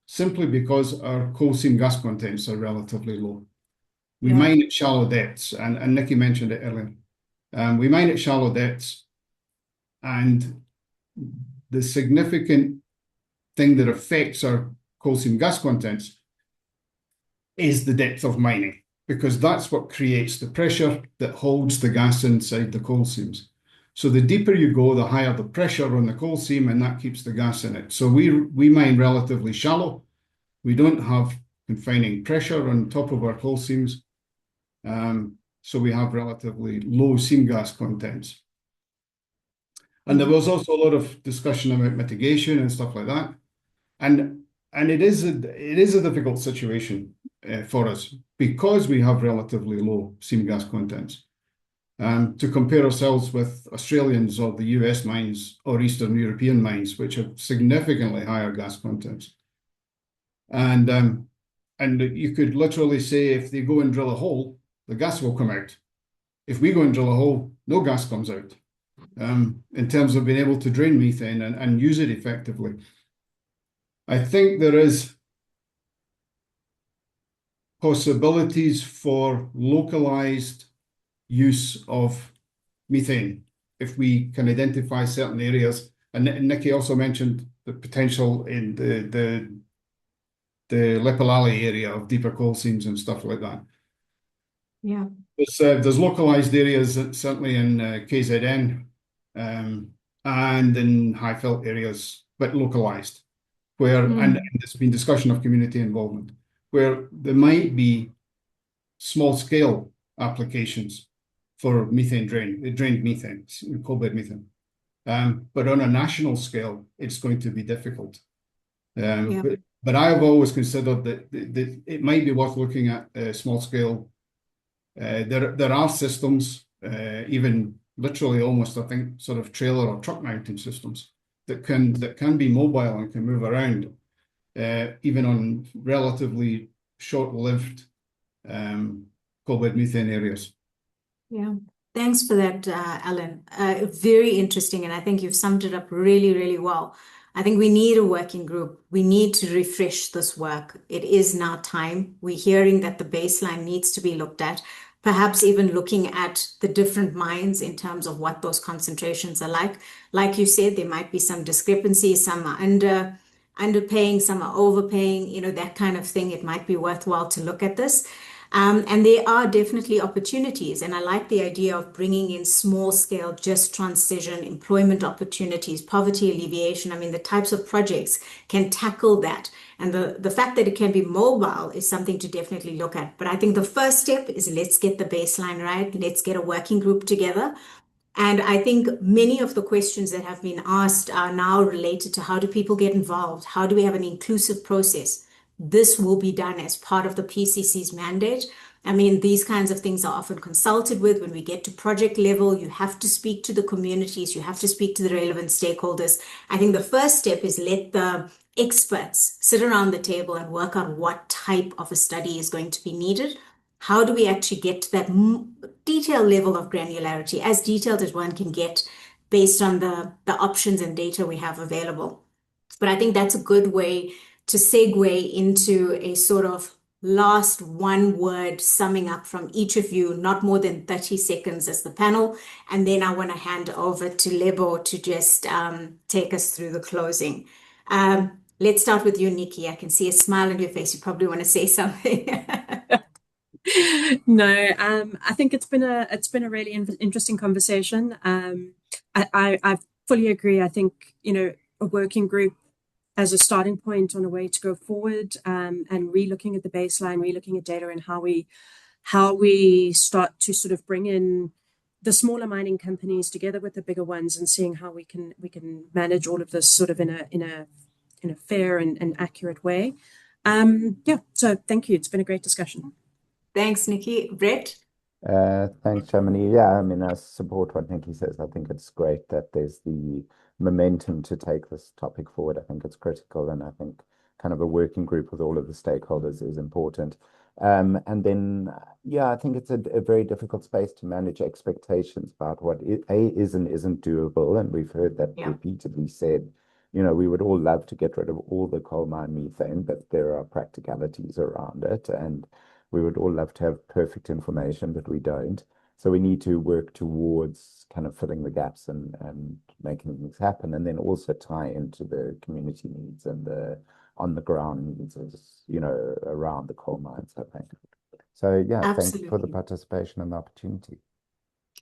simply because our coal seam gas contents are relatively low. We mine at shallow depths, and Nikki mentioned it earlier. We mine at shallow depths, and the significant thing that affects our coal seam gas contents is the depth of mining, because that's what creates the pressure that holds the gas inside the coal seams. So the deeper you go, the higher the pressure on the coal seam, and that keeps the gas in it. So we mine relatively shallow. We don't have confining pressure on top of our coal seams. So we have relatively low seam gas contents. And there was also a lot of discussion about mitigation and stuff like that. And it is a difficult situation for us because we have relatively low seam gas contents. To compare ourselves with Australians or the US mines or Eastern European mines, which have significantly higher gas contents. And you could literally say if they go and drill a hole, the gas will come out. If we go and drill a hole, no gas comes out. In terms of being able to drain methane and use it effectively. I think there is possibilities for localized use of methane if we can identify certain areas. And Nikki also mentioned the potential in the Lepalale area of deeper coal seams and stuff like that. Yeah. There's localized areas, certainly in KZN and in high filt areas, but localized, where and there's been discussion of community involvement, where there might be small scale applications for methane drained methane, coal bed methane. But on a national scale, it's going to be difficult. But I have always considered that it might be worth looking at small scale. There are systems, even literally almost, I think, sort of trailer or truck mounting systems that can be mobile and can move around, even on relatively short-lived coal bed methane areas. Yeah, thanks for that, Alan. Very interesting, and I think you've summed it up really, really well. I think we need a working group. We need to refresh this work. It is now time. We're hearing that the baseline needs to be looked at, perhaps even looking at the different mines in terms of what those concentrations are like. Like you said, there might be some discrepancies, some are underpaying, some are overpaying, that kind of thing. It might be worthwhile to look at this. And there are definitely opportunities. And I like the idea of bringing in small scale, just transition, employment opportunities, poverty alleviation. I mean, the types of projects can tackle that. And the fact that it can be mobile is something to definitely look at. But I think the first step is let's get the baseline right. Let's get a working group together. And I think many of the questions that have been asked are now related to how do people get involved? How do we have an inclusive process? This will be done as part of the PCC's mandate. I mean, these kinds of things are often consulted with when we get to project level. You have to speak to the communities. You have to speak to the relevant stakeholders. I think the first step is let the experts sit around the table and work out what type of a study is going to be needed. How do we actually get to that detailed level of granularity, as detailed as one can get based on the options and data we have available? But I think that's a good way to segue into a sort of last one word summing up from each of you, not more than 30 seconds as the panel. And then I want to hand over to Lebo to just take us through the closing. Let's start with you, Nikki. I can see a smile on your face. You probably want to say something. No, I think it's been a really interesting conversation. I fully agree. I think, a working group as a starting point on a way to go forward, and re-looking at the baseline, re-looking at data and how we start to sort of bring in the smaller mining companies together with the bigger ones and seeing how we can manage all of this sort of in a fair and accurate way. So thank you. It's been a great discussion. Thanks, Nikki. Brett? Thanks, Germany. Yeah, I mean, I support what Nikki says. I think it's great that there's the momentum to take this topic forward. I think it's critical, and I think kind of a working group with all of the stakeholders is important. And then, I think it's a very difficult space to manage expectations about what is and isn't doable. And we've heard that repeatedly said, we would all love to get rid of all the coal mine methane, but there are practicalities around it. And We would all love to have perfect information, but we don't. So we need to work towards kind of filling the gaps and making things happen, and then also tie into the community needs and the on the ground needs, around the coal mines, I think. So yeah, thank you for the Absolutely. participation and the opportunity.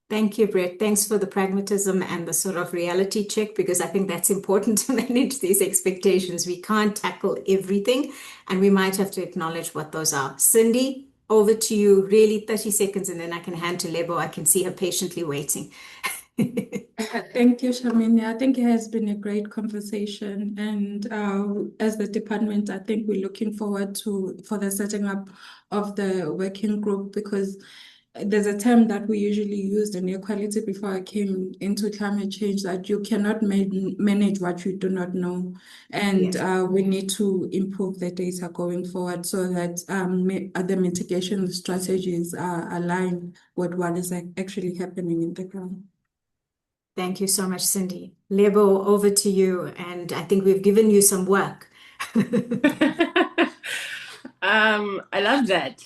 Thank you, Brett. Thanks for the pragmatism and the sort of reality check, because I think that's important to manage these expectations. We can't tackle everything, and we might have to acknowledge what those are. Cindy, over to you, really 30 seconds, and then I can hand to Lebo. I can see her patiently waiting. Thank you, Shamini. I think it has been a great conversation, and as the department, I think we're looking forward for the setting up of the working group, because there's a term that we usually used in equality before I came into climate change, that you cannot manage what you do not know. And Yes. we need to improve the data going forward so that the mitigation strategies are aligned with what is actually happening in the ground. Thank you so much, Cindy. Lebo, over to you. And I think we've given you some work. I love that.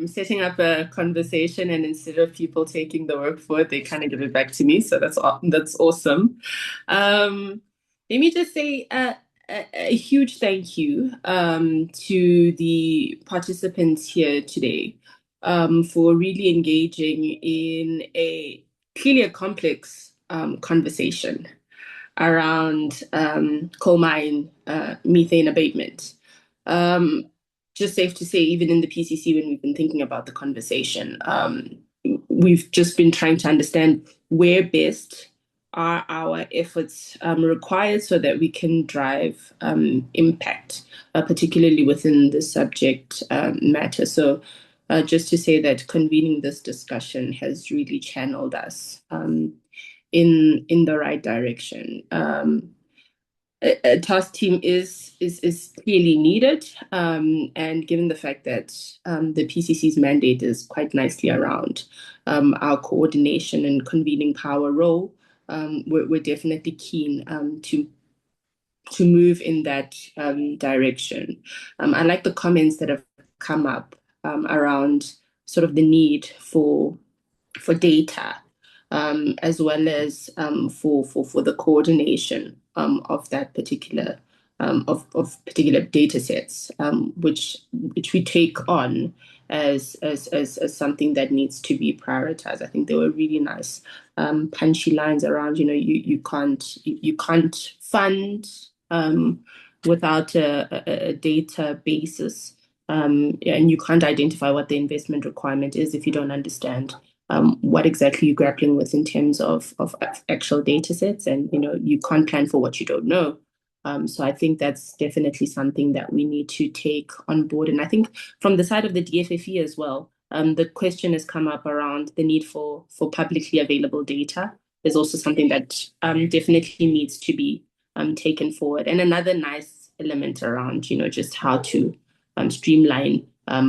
Setting up a conversation, and instead of people taking the work for it, they kind of give it back to me. So that's awesome. Let me just say a huge thank you to the participants here today for really engaging in clearly a complex conversation around coal mine methane abatement. Just safe to say, even in the PCC, when we've been thinking about the conversation, we've just been trying to understand where best are our efforts required so that we can drive impact, particularly within the subject matter. So just to say that convening this discussion has really channeled us in the right direction. A task team is clearly needed, and given the fact that the PCC's mandate is quite nicely around our coordination and convening power role, we're definitely keen to move in that direction. I like the comments that have come up around sort of the need for data, as well as for the coordination of that particular of particular data sets, which we take on as something that needs to be prioritized. I think there were really nice punchy lines around, you can't fund without a data basis, and you can't identify what the investment requirement is if you don't understand what exactly you're grappling with in terms of actual data sets, and you can't plan for what you don't know. So I think that's definitely something that we need to take on board. And I think from the side of the DFFE as well, the question has come up around the need for publicly available data. There's also something that definitely needs to be taken forward. And another nice element around, just how to streamline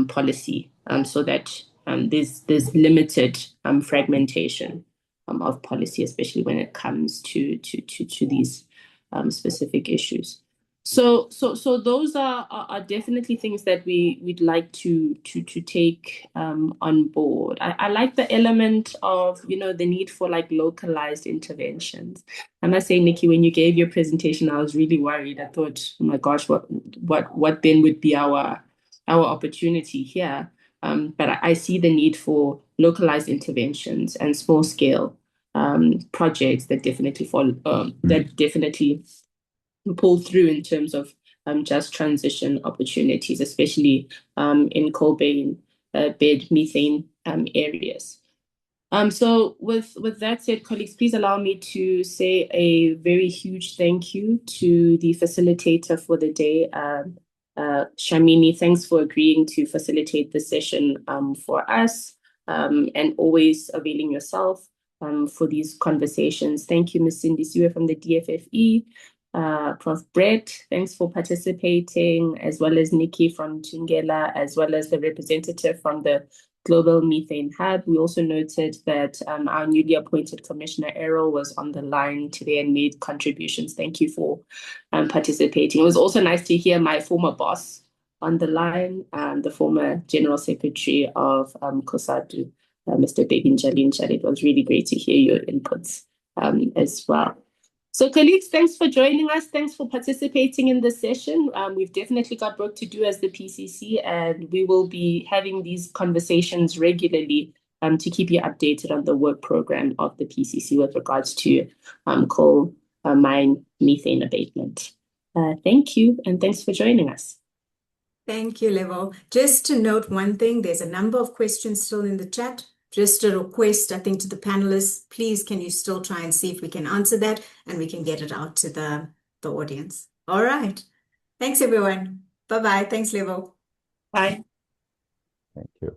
policy so that there's limited fragmentation of policy, especially when it comes to these specific issues. So those are definitely things that we'd like to take on board. I like the element of the need for localized interventions. I must say, Nikki, when you gave your presentation, I was really worried. I thought, oh my gosh, what then would be our opportunity here? But I see the need for localized interventions and small scale projects that definitely pull through in terms of just transition opportunities, especially in coal bed methane areas. So with that said, colleagues, please allow me to say a very huge thank you to the facilitator for the day, Shamini. Thanks for agreeing to facilitate the session for us, and always availing yourself for these conversations. Thank you, Ms. Cindy Siwe from the DFFE. Prof. Brett, thanks for participating, as well as Nikki from Chingela, as well as the representative from the Global Methane Hub. We also noted that our newly appointed Commissioner Errol was on the line today and made contributions. Thank you for participating. It was also nice to hear my former boss on the line, the former General Secretary of COSATU, Mr. Bebinjali Njali. It was really great to hear your inputs as well. So colleagues, thanks for joining us. Thanks for participating in this session. We've definitely got work to do as the PCC, and we will be having these conversations regularly to keep you updated on the work program of the PCC with regards to coal mine methane abatement. Thank you, and thanks for joining us. Thank you, Level. Just to note one thing, there's a number of questions still in the chat. Just a request, I think, to the panelists, please, can you still try and see if we can answer that and we can get it out to the audience. All right. Thanks, everyone. Bye-bye. Thanks, Level. Bye. Thank you.